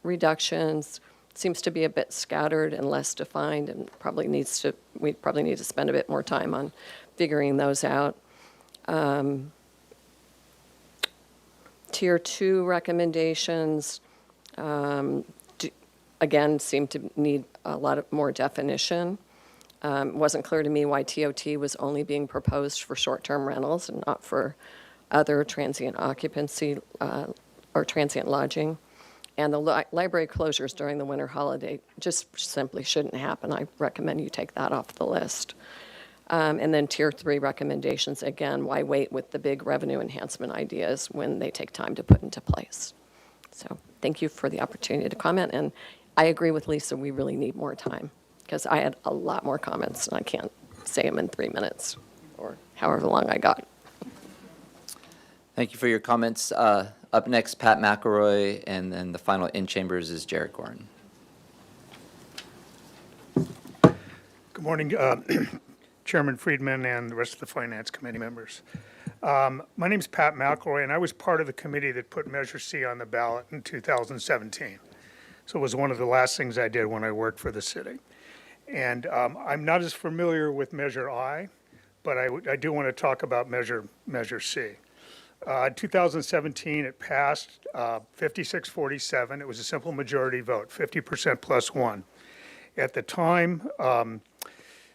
Speaker 9: reductions, seems to be a bit scattered and less defined, and we probably need to spend a bit more time on figuring those out. Tier 2 recommendations, again, seem to need a lot of more definition. It wasn't clear to me why TOT was only being proposed for short-term rentals and not for other transient occupancy or transient lodging. And the library closures during the winter holiday just simply shouldn't happen. I recommend you take that off the list. And then Tier 3 recommendations, again, why wait with the big revenue enhancement ideas when they take time to put into place? So thank you for the opportunity to comment. And I agree with Lisa, we really need more time, because I had a lot more comments, and I can't say them in 3 minutes or however long I got.
Speaker 1: Thank you for your comments. Up next, Pat McElroy, and then the final in chambers is Jared Gorin.
Speaker 10: Good morning, Chairman Friedman and the rest of the Finance Committee members. My name is Pat McElroy, and I was part of the committee that put Measure C on the ballot in 2017. So it was one of the last things I did when I worked for the city. And I'm not as familiar with Measure I, but I do want to talk about Measure C. In 2017, it passed 56-47. It was a simple majority vote, 50% plus one. At the time,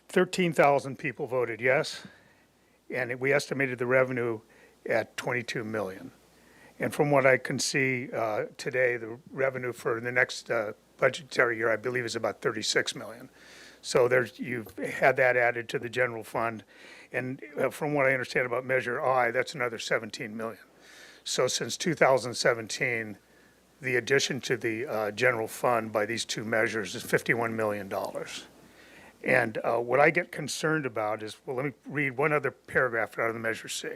Speaker 10: 13,000 people voted yes, and we estimated the revenue at $22 million. And from what I can see today, the revenue for the next budgetary year, I believe, is about $36 million. So you've had that added to the general fund. And from what I understand about Measure I, that's another $17 million. So since 2017, the addition to the general fund by these two measures is $51 million. And what I get concerned about is, well, let me read one other paragraph out of the Measure C,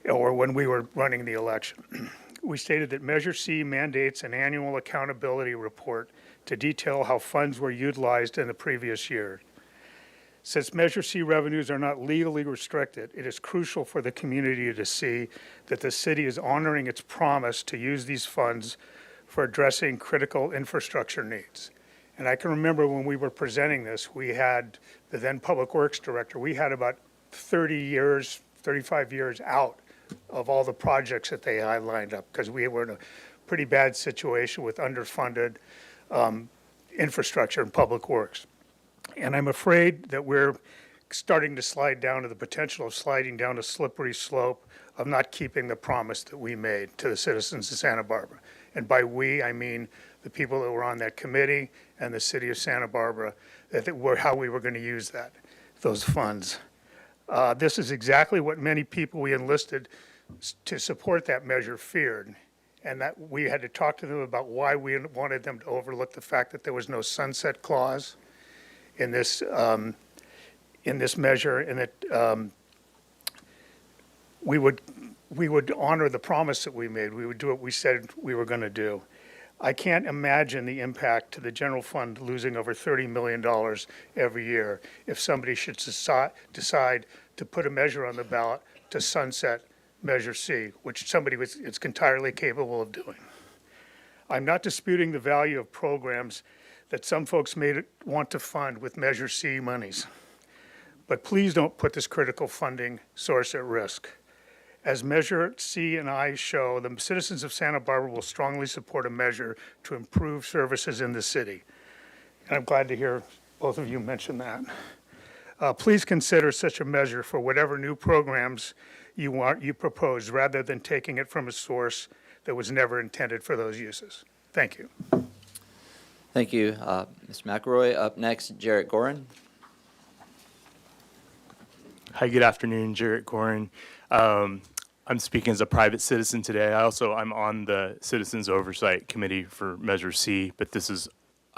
Speaker 10: or when we were running the election. We stated that Measure C mandates an annual accountability report to detail how funds were utilized in the previous year. Since Measure C revenues are not legally restricted, it is crucial for the community to see that the city is honoring its promise to use these funds for addressing critical infrastructure needs. And I can remember when we were presenting this, we had the then Public Works Director, we had about 30 years, 35 years out of all the projects that they had lined up, because we were in a pretty bad situation with underfunded infrastructure and public works. And I'm afraid that we're starting to slide down to the potential of sliding down a slippery slope of not keeping the promise that we made to the citizens of Santa Barbara. And by we, I mean the people that were on that committee and the city of Santa Barbara, how we were going to use those funds. This is exactly what many people we enlisted to support that measure feared. And that we had to talk to them about why we wanted them to overlook the fact that there was no sunset clause in this measure, and that we would honor the promise that we made. We would do what we said we were going to do. I can't imagine the impact to the general fund losing over $30 million every year if somebody should decide to put a measure on the ballot to sunset Measure C, which somebody is entirely capable of doing. I'm not disputing the value of programs that some folks may want to fund with Measure C monies, but please don't put this critical funding source at risk. As Measure C and I show, the citizens of Santa Barbara will strongly support a measure to improve services in the city. And I'm glad to hear both of you mention that. Please consider such a measure for whatever new programs you propose, rather than taking it from a source that was never intended for those uses. Thank you.
Speaker 1: Thank you, Mr. McElroy. Up next, Jarrett Gorin.
Speaker 11: Hi, good afternoon, Jarrett Gorin. I'm speaking as a private citizen today. I'm on the Citizens Oversight Committee for Measure C, but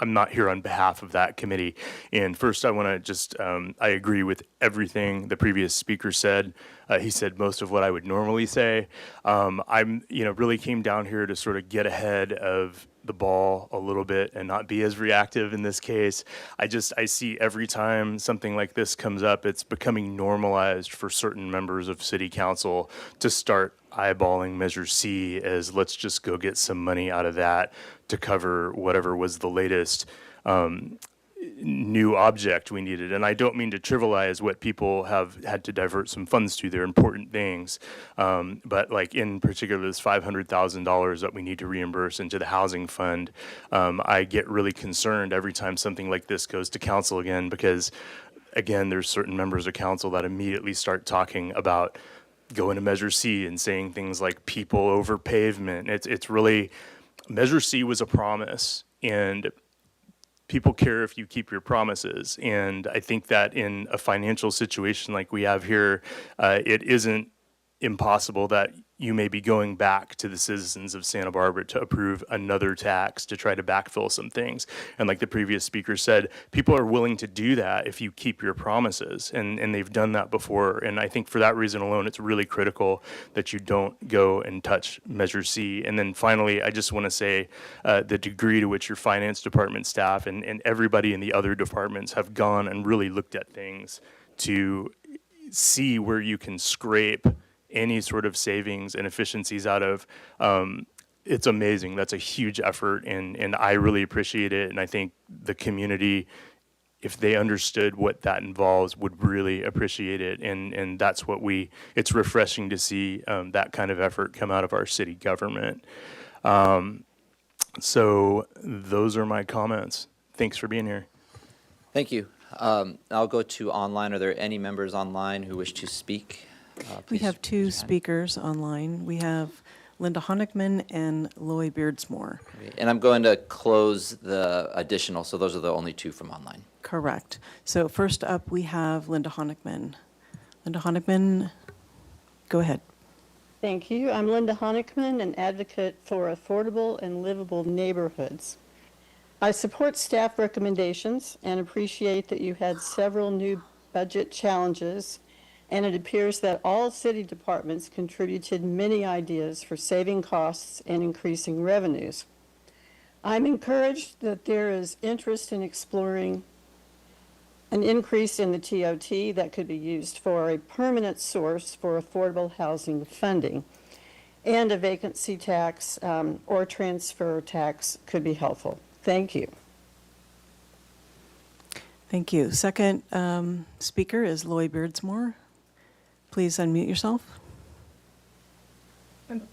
Speaker 11: I'm not here on behalf of that committee. And first, I want to just, I agree with everything the previous speaker said. He said most of what I would normally say. Really came down here to sort of get ahead of the ball a little bit and not be as reactive in this case. I see every time something like this comes up, it's becoming normalized for certain members of city council to start eyeballing Measure C as let's just go get some money out of that to cover whatever was the latest new object we needed. And I don't mean to trivialize what people have had to divert some funds to. They're important things. But like in particular, this $500,000 that we need to reimburse into the housing fund, I get really concerned every time something like this goes to council again, because again, there's certain members of council that immediately start talking about going to Measure C and saying things like people over pavement. It's really, Measure C was a promise, and people care if you keep your promises. And I think that in a financial situation like we have here, it isn't impossible that you may be going back to the citizens of Santa Barbara to approve another tax to try to backfill some things. And like the previous speaker said, people are willing to do that if you keep your promises, and they've done that before. And I think for that reason alone, it's really critical that you don't go and touch Measure C. And then finally, I just want to say the degree to which your finance department staff and everybody in the other departments have gone and really looked at things to see where you can scrape any sort of savings and efficiencies out of, it's amazing. That's a huge effort, and I really appreciate it. And I think the community, if they understood what that involves, would really appreciate it. And that's what it's refreshing to see that kind of effort come out of our city government. So those are my comments. Thanks for being here.
Speaker 1: Thank you. I'll go to online. Are there any members online who wish to speak?
Speaker 4: We
Speaker 1: Please
Speaker 4: have
Speaker 1: raise
Speaker 4: two
Speaker 1: your hand.
Speaker 4: speakers online. We have Linda Honigman and Loy Beardsmore.
Speaker 1: Great. And I'm going to close the additional, so those are the only two from online.
Speaker 4: Correct. So first up, we have Linda Honigman. Linda Honigman, go ahead.
Speaker 12: Thank you. I'm Linda Honigman, an advocate for affordable and livable neighborhoods. I support staff recommendations and appreciate that you had several new budget challenges, and it appears that all city departments contributed many ideas for saving costs and increasing revenues. I'm encouraged that there is interest in exploring an increase in the TOT that could be used for a permanent source for affordable housing funding, and a vacancy tax or transfer tax could be helpful. Thank you.
Speaker 4: Thank you. Second speaker is Loy Beardsmore. Please unmute yourself.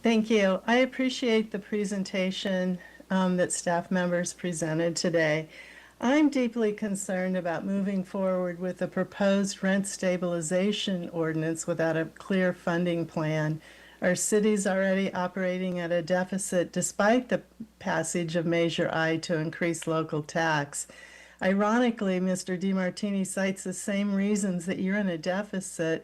Speaker 13: Thank you. I appreciate the presentation that staff members presented today. I'm deeply concerned about moving forward with the proposed rent stabilization ordinance without a clear funding plan. Our city's already operating at a deficit despite the passage of Measure I to increase local tax. Ironically, Mr. DeMartini cites the same reasons that you're in a deficit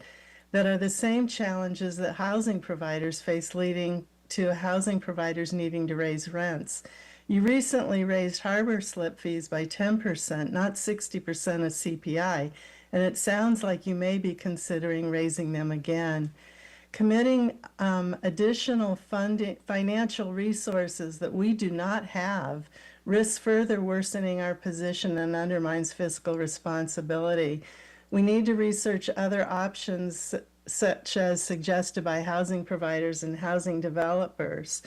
Speaker 13: that are the same challenges that housing providers face, leading to housing providers needing to raise rents. You recently raised harbor slip fees by 10%, not 60% of CPI, and it sounds like you may be considering raising them again. Committing additional funding, financial resources that we do not have risks further worsening our position and undermines fiscal responsibility. We need to research other options such as suggested by housing providers and housing developers.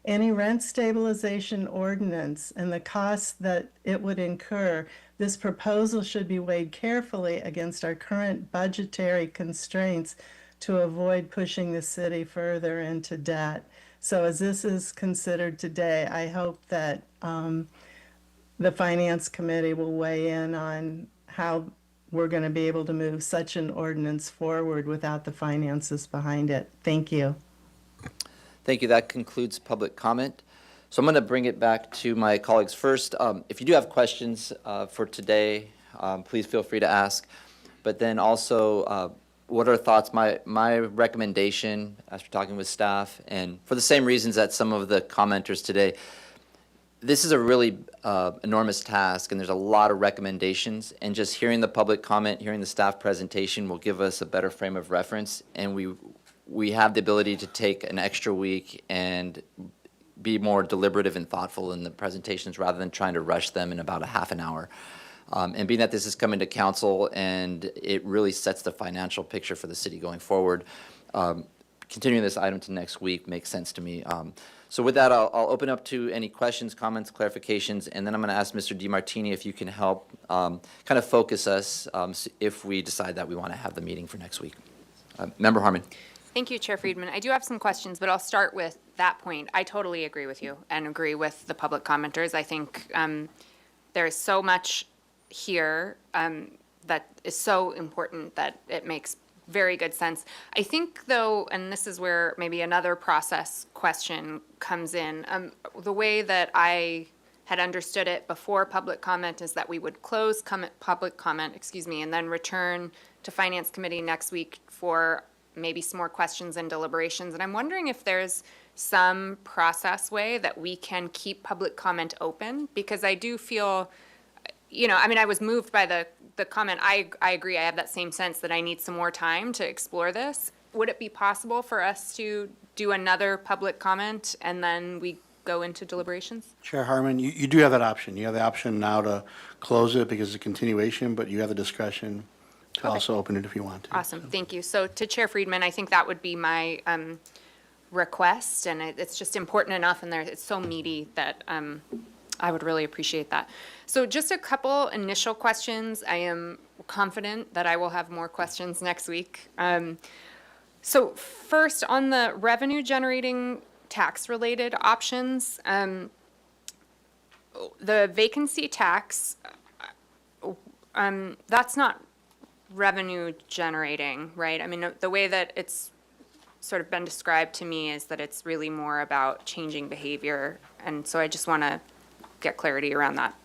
Speaker 13: Any rent stabilization ordinance and the costs that it would incur, this proposal should be weighed carefully against our current budgetary constraints to avoid pushing the city further into debt. So as this is considered today, I hope that the Finance Committee will weigh in on how we're going to be able to move such an ordinance forward without the finances behind it. Thank you.
Speaker 1: Thank you. That concludes public comment. So I'm going to bring it back to my colleagues first. If you do have questions for today, please feel free to ask. But then also, what are thoughts? My recommendation, after talking with staff, and for the same reasons that some of the commenters today, this is a really enormous task, and there's a lot of recommendations. And just hearing the public comment, hearing the staff presentation will give us a better frame of reference. And we have the ability to take an extra week and be more deliberative and thoughtful in the presentations rather than trying to rush them in about a half an hour. And being that this is coming to council and it really sets the financial picture for the city going forward, continuing this item to next week makes sense to me. So with that, I'll open up to any questions, comments, clarifications, and then I'm going to ask Mr. DiMartini if you can help kind of focus us if we decide that we want to have the meeting for next week. Member Harmon.
Speaker 7: Thank you, Chair Friedman. I do have some questions, but I'll start with that point. I totally agree with you and agree with the public commenters. I think there is so much here that is so important that it makes very good sense. I think, though, and this is where maybe another process question comes in, the way that I had understood it before public comment is that we would close public comment, and then return to Finance Committee next week for maybe some more questions and deliberations. And I'm wondering if there's some process way that we can keep public comment open, because I do feel, I was moved by the comment. I agree. I have that same sense that I need some more time to explore this. Would it be possible for us to do another public comment and then we go into deliberations?
Speaker 14: Chair Harmon, you do have that option. You have the option now to close it because it's a continuation, but you have the discretion to also open it if you want to.
Speaker 7: Awesome, thank you. So to Chair Friedman, I think that would be my request, and it's just important enough, and it's so meaty that I would really appreciate that. So just a couple initial questions. I am confident that I will have more questions next week. So first, on the revenue-generating tax-related options, the vacancy tax, that's not revenue generating, right? I mean, the way that it's sort of been described to me is that it's really more about changing behavior. And so I just want to get clarity around that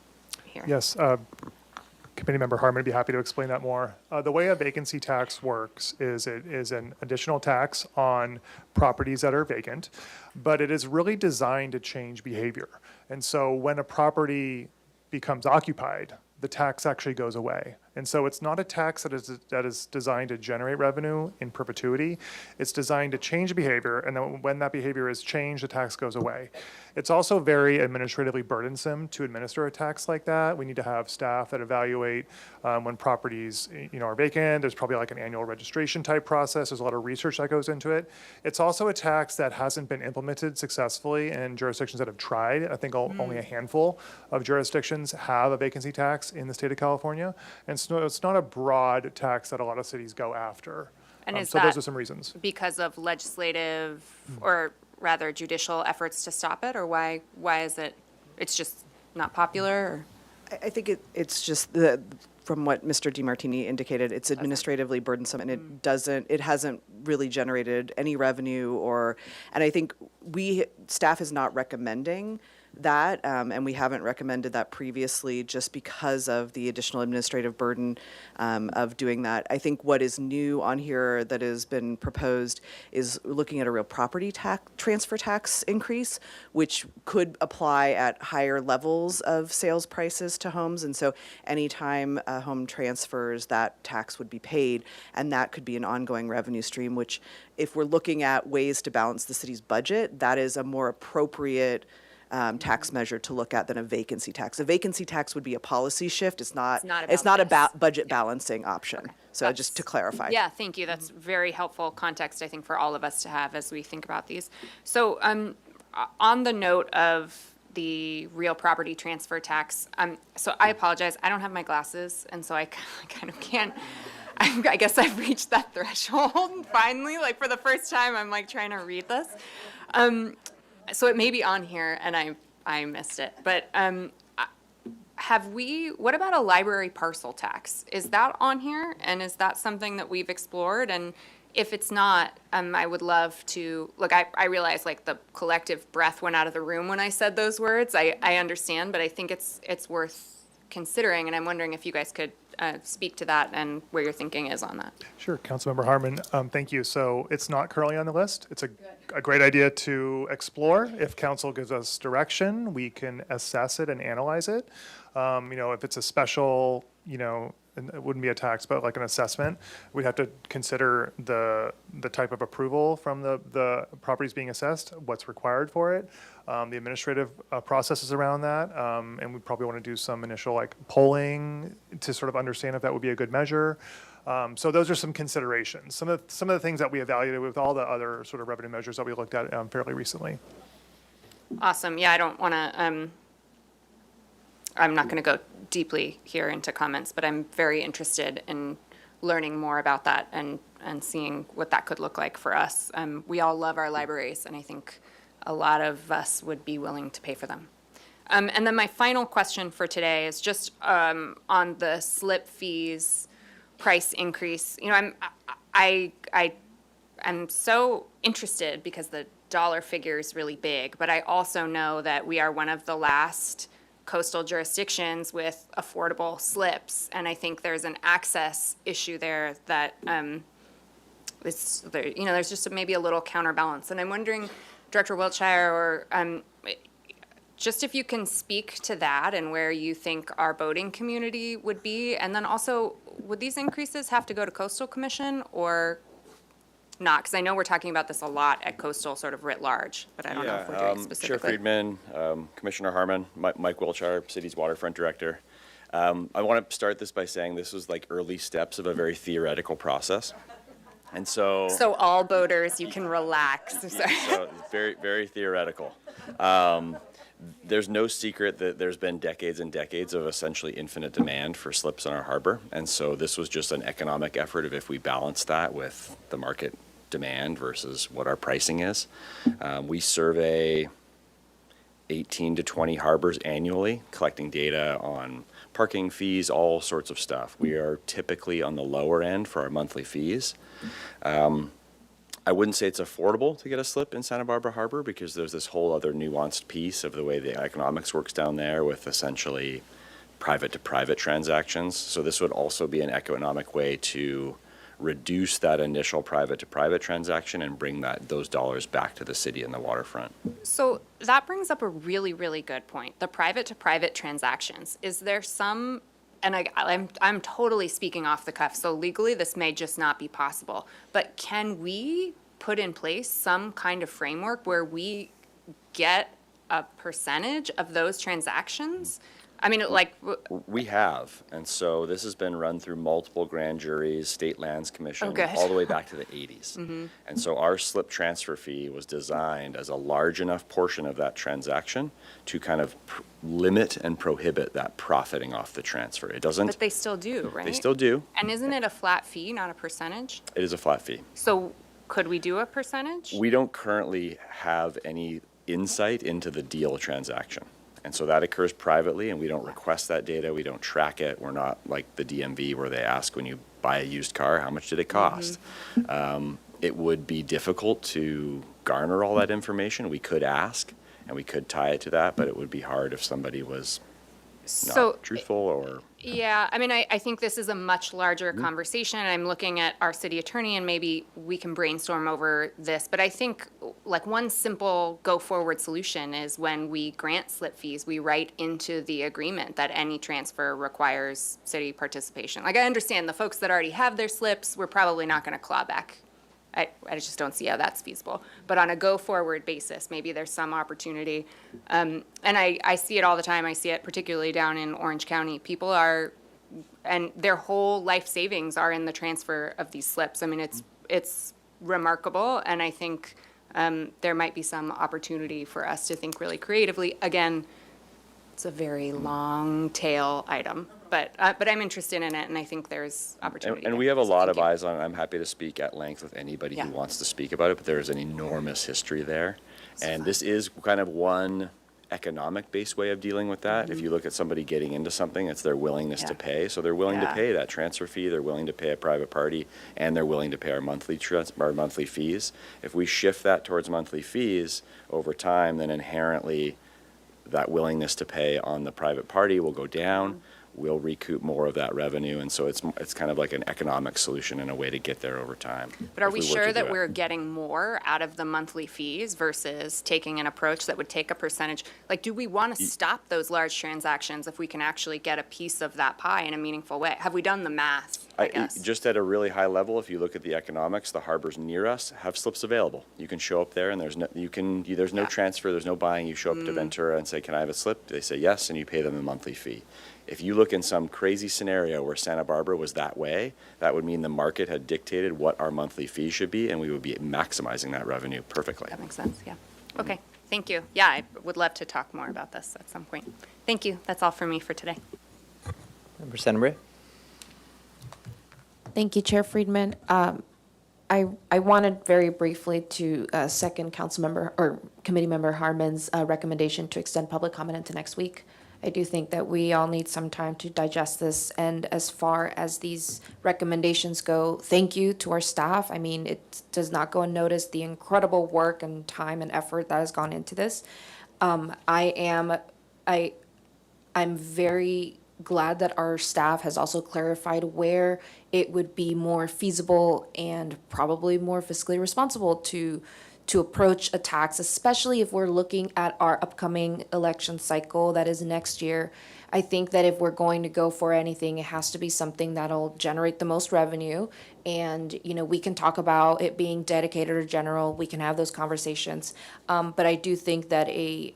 Speaker 7: here.
Speaker 3: Yes, Committee Member Harmon would be happy to explain that more. The way a vacancy tax works is it is an additional tax on properties that are vacant, but it is really designed to change behavior. And so when a property becomes occupied, the tax actually goes away. And so it's not a tax that is designed to generate revenue in perpetuity. It's designed to change behavior, and then when that behavior is changed, the tax goes away. It's also very administratively burdensome to administer a tax like that. We need to have staff that evaluate when properties are vacant. There's probably like an annual registration type process. There's a lot of research that goes into it. It's also a tax that hasn't been implemented successfully in jurisdictions that have tried. I think only a handful of jurisdictions have a vacancy tax in the state of California. And so it's not a broad tax that a lot of cities go after.
Speaker 7: And is
Speaker 3: so
Speaker 7: that
Speaker 3: those are some reasons.
Speaker 7: because of legislative or rather judicial efforts to stop it, or why is it's just not popular? Or?
Speaker 4: I think it's just from what Mr. DiMartini indicated, it's administratively burdensome, and it hasn't really generated any revenue and I think staff is not recommending that, and we haven't recommended that previously just because of the additional administrative burden of doing that. I think what is new on here that has been proposed is looking at a real property transfer tax increase, which could apply at higher levels of sales prices to homes. And so anytime a home transfers, that tax would be paid, and that could be an ongoing revenue stream, which if we're looking at ways to balance the city's budget, that is a more appropriate tax measure to look at than a vacancy tax. A vacancy tax would be a policy shift. It's not a budget balancing option. Okay. So just to clarify.
Speaker 7: Yeah, thank you. That's very helpful context, I think, for all of us to have as we think about these. So on the note of the real property transfer tax, so I apologize. I don't have my glasses, and so I kind of can't. I guess I've reached that threshold finally. Like for the first time, I'm like trying to read this. So it may be on here and I missed it. But what about a library parcel tax? Is that on here? And is that something that we've explored? And if it's not, I would love to, look, I realize like the collective breath went out of the room when I said those words. I understand, but I think it's worth considering. And I'm wondering if you guys could speak to that and where your thinking is on that.
Speaker 3: Sure, Councilmember Harmon, thank you. So it's not currently on the list. It's a great idea to explore. If council gives us direction, we can assess it and analyze it. If it's a special, and it wouldn't be a tax, but like an assessment, we'd have to consider the type of approval from the properties being assessed, what's required for it, the administrative processes around that, and we'd probably want to do some initial like polling to sort of understand if that would be a good measure. So those are some considerations. Some of the things that we evaluated with all the other sort of revenue measures that we looked at fairly recently.
Speaker 7: Awesome. Yeah, I don't want to, I'm not going to go deeply here into comments, but I'm very interested in learning more about that and seeing what that could look like for us. We all love our libraries, and I think a lot of us would be willing to pay for them. And then my final question for today is just on the slip fees price increase. I'm so interested because the dollar figure is really big, but I also know that we are one of the last coastal jurisdictions with affordable slips, and I think there's an access issue there that there's just maybe a little counterbalance. And I'm wondering, Director Wiltshire, or just if you can speak to that and where you think our boating community would be, and then also, would these increases have to go to Coastal Commission or not? Because I know we're talking about this a lot at Coastal sort of writ large, but I don't know if we're doing it specifically.
Speaker 15: Chair Friedman, Commissioner Harmon, Mike Wiltshire, City's Waterfront Director. I want to start this by saying this was like early steps of a very theoretical process. And so
Speaker 7: all boaters, you can relax.
Speaker 15: So very, very theoretical. There's no secret that there's been decades and decades of essentially infinite demand for slips in our harbor. And so this was just an economic effort of if we balance that with the market demand versus what our pricing is. We survey 18 to 20 harbors annually, collecting data on parking fees, all sorts of stuff. We are typically on the lower end for our monthly fees. I wouldn't say it's affordable to get a slip in Santa Barbara Harbor because there's this whole other nuanced piece of the way the economics works down there with essentially private-to-private transactions. So this would also be an economic way to reduce that initial private-to-private transaction and bring those dollars back to the city and the waterfront.
Speaker 7: So that brings up a really, really good point. The private-to-private transactions. Is there some, and I'm totally speaking off the cuff, so legally this may just not be possible, but can we put in place some kind of framework where we get a percentage of those transactions? I mean,
Speaker 15: we have, and so this has been run through multiple grand juries, state lands commission,
Speaker 7: good.
Speaker 15: all the way back to the 80s. And so our slip transfer fee was designed as a large enough portion of that transaction to kind of limit and prohibit that profiting off the transfer. It doesn't.
Speaker 7: But they still do, right?
Speaker 15: They still do.
Speaker 7: And isn't it a flat fee, not a percentage?
Speaker 15: It is a flat fee.
Speaker 7: So could we do a percentage?
Speaker 15: We don't currently have any insight into the deal transaction. And so that occurs privately, and we don't request that data. We don't track it. We're not like the DMV where they ask when you buy a used car, how much did it cost? It would be difficult to garner all that information. We could ask, and we could tie it to that, but it would be hard if somebody was not truthful or...
Speaker 7: Yeah, I mean, I think this is a much larger conversation. I'm looking at our city attorney, and maybe we can brainstorm over this. But I think like one simple go-forward solution is when we grant slip fees, we write into the agreement that any transfer requires city participation. Like, I understand the folks that already have their slips, we're probably not going to claw back. I just don't see how that's feasible. But on a go-forward basis, maybe there's some opportunity. And I see it all the time. I see it particularly down in Orange County. People are, and their whole life savings are in the transfer of these slips. I mean, it's remarkable, and I think there might be some opportunity for us to think really creatively. Again, it's a very long tail item. but I'm interested in it, and I think there's opportunity.
Speaker 15: And
Speaker 7: there.
Speaker 15: we have a
Speaker 7: So
Speaker 15: lot
Speaker 7: thank
Speaker 15: of
Speaker 7: you.
Speaker 15: eyes on it. I'm happy to speak at length with anybody who
Speaker 7: Yeah.
Speaker 15: wants to speak about it, but there is an enormous history there. And this is kind of one economic-based way of dealing with that. If you look at somebody getting into something, it's their willingness to
Speaker 7: Mm-hmm. Yeah.
Speaker 15: pay. So they're willing to
Speaker 7: Yeah.
Speaker 15: pay that transfer fee, they're willing to pay a private party, and they're willing to pay our monthly fees. If we shift that towards monthly fees over time, then inherently that willingness to pay on the private party will go down. We'll recoup more of that revenue, and so it's kind of like an economic solution and a way to get there over time.
Speaker 7: But are
Speaker 15: if
Speaker 7: we
Speaker 15: were
Speaker 7: sure
Speaker 15: to do
Speaker 7: that
Speaker 15: it.
Speaker 7: we're getting more out of the monthly fees versus taking an approach that would take a percentage? Like, do we want to stop those large transactions if we can actually get a piece of that pie in a meaningful way? Have we done the math, I guess?
Speaker 15: Just at a really high level, if you look at the economics, the harbors near us have slips available. You can show up there, and there's no transfer, there's no buying. You show up to Ventura and say, "Can I have a slip?" They say yes, and you pay them a monthly fee. If you look in some crazy scenario where Santa Barbara was that way, that would mean the market had dictated what our monthly fee should be, and we would be maximizing that revenue perfectly.
Speaker 7: That makes sense, yeah. Okay, thank you. Yeah, I would love to talk more about this at some point. Thank you. That's all for me for today.
Speaker 1: Member Santa
Speaker 16: Thank you, Chair Friedman. I wanted very briefly to second Councilmember or Committee Member Harmon's recommendation to extend public comment into next week. I do think that we all need some time to digest this. And as far as these recommendations go, thank you to our staff. I mean, it does not go unnoticed the incredible work and time and effort that has gone into this. I'm very glad that our staff has also clarified where it would be more feasible and probably more fiscally responsible to approach a tax, especially if we're looking at our upcoming election cycle that is next year. I think that if we're going to go for anything, it has to be something that'll generate the most revenue. And, we can talk about it being dedicated or general, we can have those conversations. But I do think that a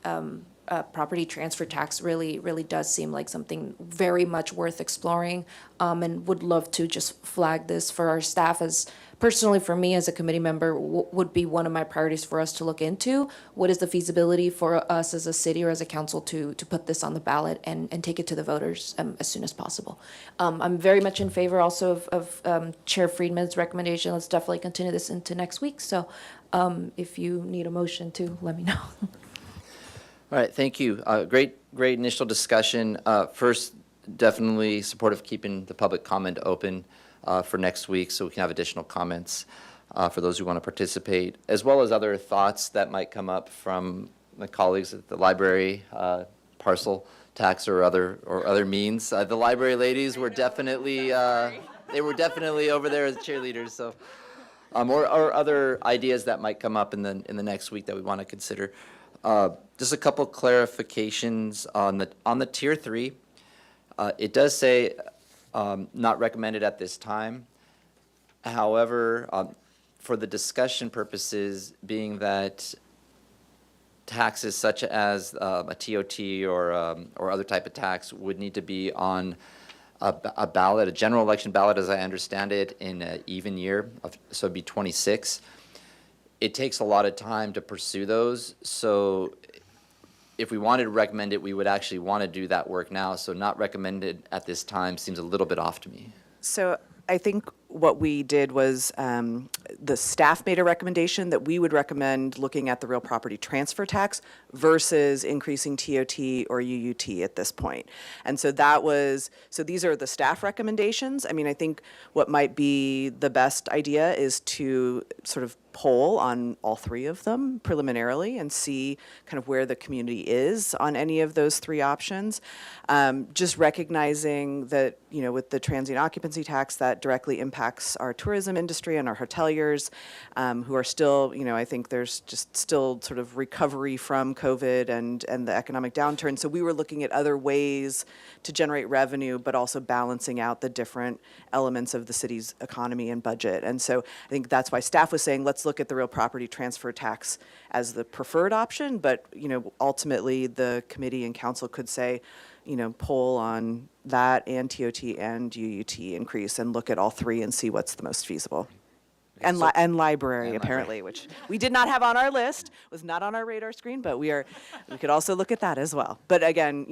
Speaker 16: property transfer tax really, really does seem like something very much worth exploring, and would love to just flag this for our staff as, personally for me as a committee member, would be one of my priorities for us to look into. What is the feasibility for us as a city or as a council to put this on the ballot and take it to the voters as soon as possible? I'm very much in favor also of Chair Friedman's recommendation. Let's definitely continue this into next week. So if you need a motion to, let me know.
Speaker 1: All right, thank you. Great initial discussion. First, definitely supportive of keeping the public comment open for next week so we can have additional comments for those who want to participate, as well as other thoughts that might come up from my colleagues at the library, parcel tax or other means. The library ladies were definitely over there as cheerleaders, so or other ideas that might come up in the next week that we want to consider. Just a couple clarifications on the tier 3. It does say not recommended at this time. However, for the discussion purposes, being that taxes such as a TOT or other type of tax would need to be on a ballot, a general election ballot, as I understand it, in an even year, so it'd be 26. It takes a lot of time to pursue those, so if we wanted to recommend it, we would actually want to do that work now, so not recommended at this time seems a little bit off to me.
Speaker 4: So I think what we did was the staff made a recommendation that we would recommend looking at the real property transfer tax versus increasing TOT or UUT at this point. And so these are the staff recommendations. I mean, I think what might be the best idea is to sort of poll on all three of them preliminarily and see kind of where the community is on any of those three options. Just recognizing that, with the transient occupancy tax, that directly impacts our tourism industry and our hoteliers, who are still, I think there's just still sort of recovery from COVID and the economic downturn. So we were looking at other ways to generate revenue, but also balancing out the different elements of the city's economy and budget. And so I think that's why staff was saying, let's look at the real property transfer tax as the preferred option. But, ultimately the committee and council could say, poll on that and TOT and UUT increase and look at all three and see what's the most feasible. And library,
Speaker 1: And
Speaker 4: apparently, which we did not have on our list, was not on our radar screen, but we could also look at that as well. But again,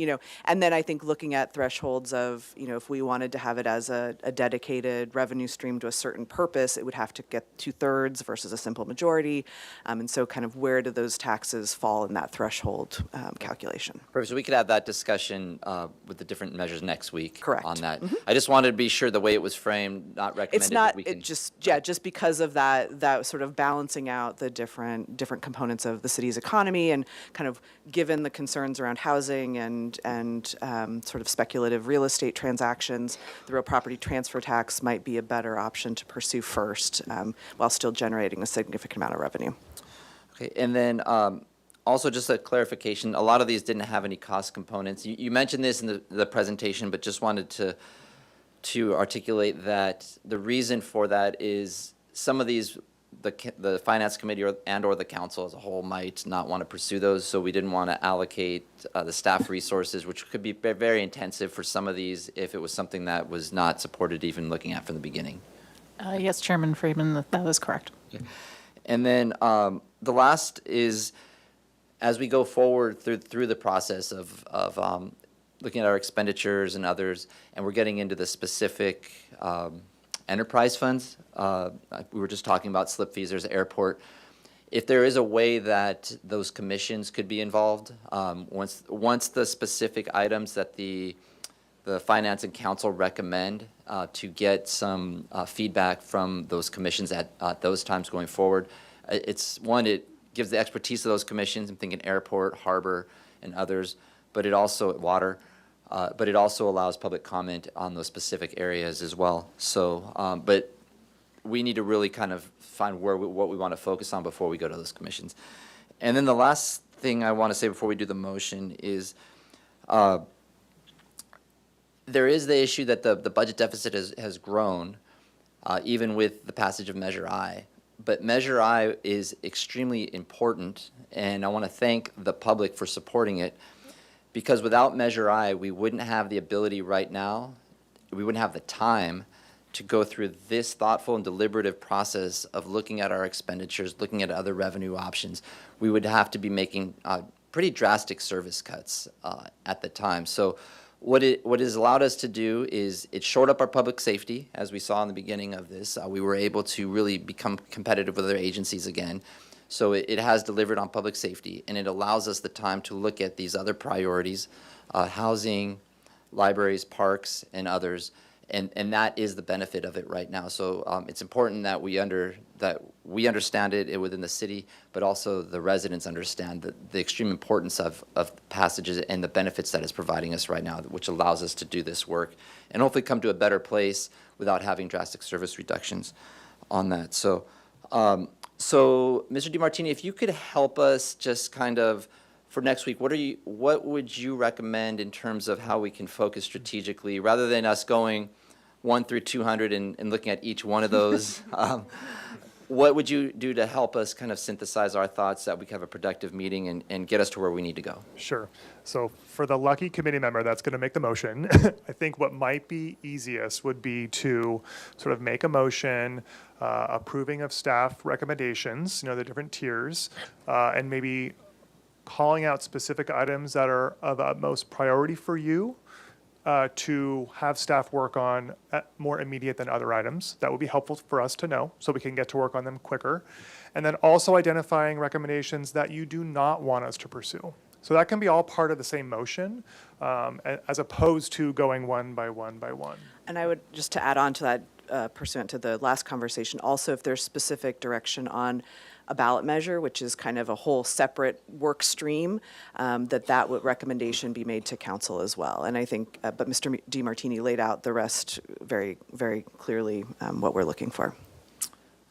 Speaker 4: and then I think looking at thresholds of, if we wanted to have it as a dedicated revenue stream to a certain purpose, it would have to get 2/3 versus a simple majority. And so kind of where do those taxes fall in that threshold calculation?
Speaker 1: Perfect. So we could have that discussion with the different measures next week.
Speaker 4: Correct.
Speaker 1: On that. I just wanted to be sure the way it was framed, not recommended.
Speaker 4: It's not,
Speaker 1: that we can-
Speaker 4: just because of that sort of balancing out the different components of the city's economy and kind of given the concerns around housing and sort of speculative real estate transactions, the real property transfer tax might be a better option to pursue first while still generating a significant amount of revenue.
Speaker 1: Okay, and then also just a clarification, a lot of these didn't have any cost components. You mentioned this in the presentation, but just wanted to articulate that the reason for that is some of these, the finance committee or the council as a whole might not want to pursue those, so we didn't want to allocate the staff resources, which could be very intensive for some of these if it was something that was not supported even looking at from the beginning.
Speaker 2: Yes, Chairman Friedman, that is correct.
Speaker 1: And then the last is, as we go forward through the process of looking at our expenditures and others, and we're getting into the specific enterprise funds, we were just talking about slip fees, there's airport. If there is a way that those commissions could be involved, once the specific items that the finance and council recommend to get some feedback from those commissions at those times going forward. It gives the expertise of those commissions, I'm thinking airport, harbor, and others, but it also, water, but it also allows public comment on those specific areas as well. So, but we need to really kind of find what we want to focus on before we go to those commissions. And then the last thing I want to say before we do the motion is, there is the issue that the budget deficit has grown, even with the passage of Measure I. But Measure I is extremely important, and I want to thank the public for supporting it, because without Measure I, we wouldn't have the ability right now, we wouldn't have the time to go through this thoughtful and deliberative process of looking at our expenditures, looking at other revenue options. We would have to be making pretty drastic service cuts at the time. So what it has allowed us to do is it shored up our public safety, as we saw in the beginning of this. We were able to really become competitive with other agencies again. So it has delivered on public safety, and it allows us the time to look at these other priorities, housing, libraries, parks, and others. And that is the benefit of it right now. So it's important that we understand it within the city, but also the residents understand the extreme importance of passages and the benefits that it's providing us right now, which allows us to do this work and hopefully come to a better place without having drastic service reductions on that. So, Mr. DiMartini, if you could help us just kind of for next week, what would you recommend in terms of how we can focus strategically, rather than us going 1 through 200 and looking at each one of those? What would you do to help us kind of synthesize our thoughts that we can have a productive meeting and get us to where we need to go?
Speaker 3: Sure. So for the lucky committee member that's going to make the motion, I think what might be easiest would be to sort of make a motion approving of staff recommendations, the different tiers, and maybe calling out specific items that are of utmost priority for you to have staff work on more immediate than other items. That would be helpful for us to know so we can get to work on them quicker. And then also identifying recommendations that you do not want us to pursue. So that can be all part of the same motion as opposed to going one by one by one.
Speaker 4: And I would, just to add on to that, pursuant to the last conversation, also if there's specific direction on a ballot measure, which is kind of a whole separate work stream, that recommendation be made to council as well. And I think, but Mr. DiMartini laid out the rest very, very clearly, what we're looking for.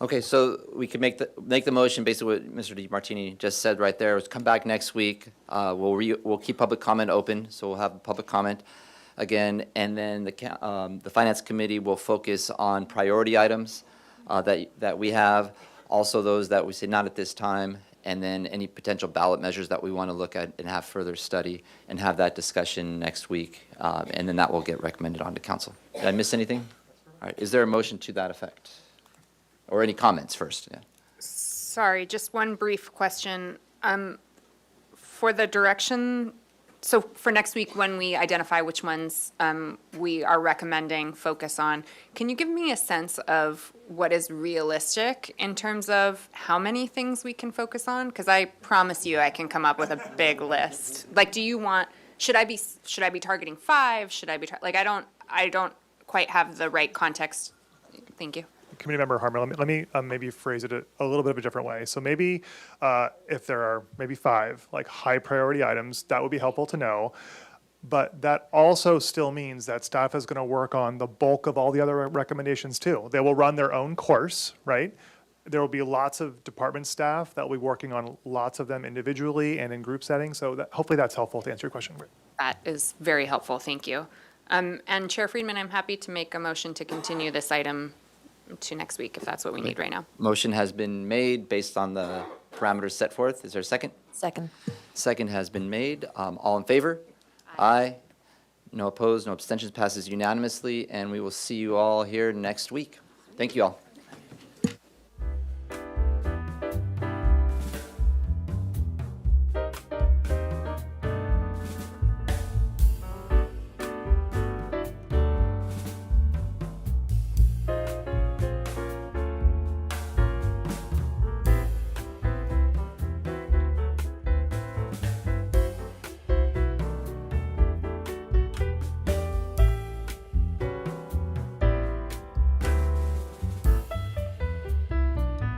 Speaker 1: Okay, so we can make the motion based on what Mr. DiMartini just said right there. Come back next week. We'll keep public comment open, so we'll have public comment again, and then the finance committee will focus on priority items that we have. Also those that we say not at this time, and then any potential ballot measures that we want to look at and have further study and have that discussion next week, and then that will get recommended on to council. Did I miss anything? All right, is there a motion to that effect? Or any comments first? Yeah.
Speaker 7: Sorry, just one brief question. For the direction, so for next week, when we identify which ones we are recommending focus on, can you give me a sense of what is realistic in terms of how many things we can focus on? Because I promise you, I can come up with a big list. Like, do you want, should I be targeting 5? Should I be, I don't quite have the right context. Thank you.
Speaker 3: Committee Member Harmer, let me maybe phrase it a little bit of a different way. So maybe if there are maybe 5 like high priority items, that would be helpful to know. But that also still means that staff is going to work on the bulk of all the other recommendations too. They will run their own course, right? There will be lots of department staff that will be working on lots of them individually and in group settings. So hopefully that's helpful to answer your question.
Speaker 7: That is very helpful. Thank you. And Chair Friedman, I'm happy to make a motion to continue this item to next week if that's what we need right now.
Speaker 1: Motion has been made based on the parameters set forth. Is there a second?
Speaker 16: Second.
Speaker 1: Second has been made. All in favor? Aye. No opposed, no abstentions, passes unanimously, and we will see you all here next week. Thank you all.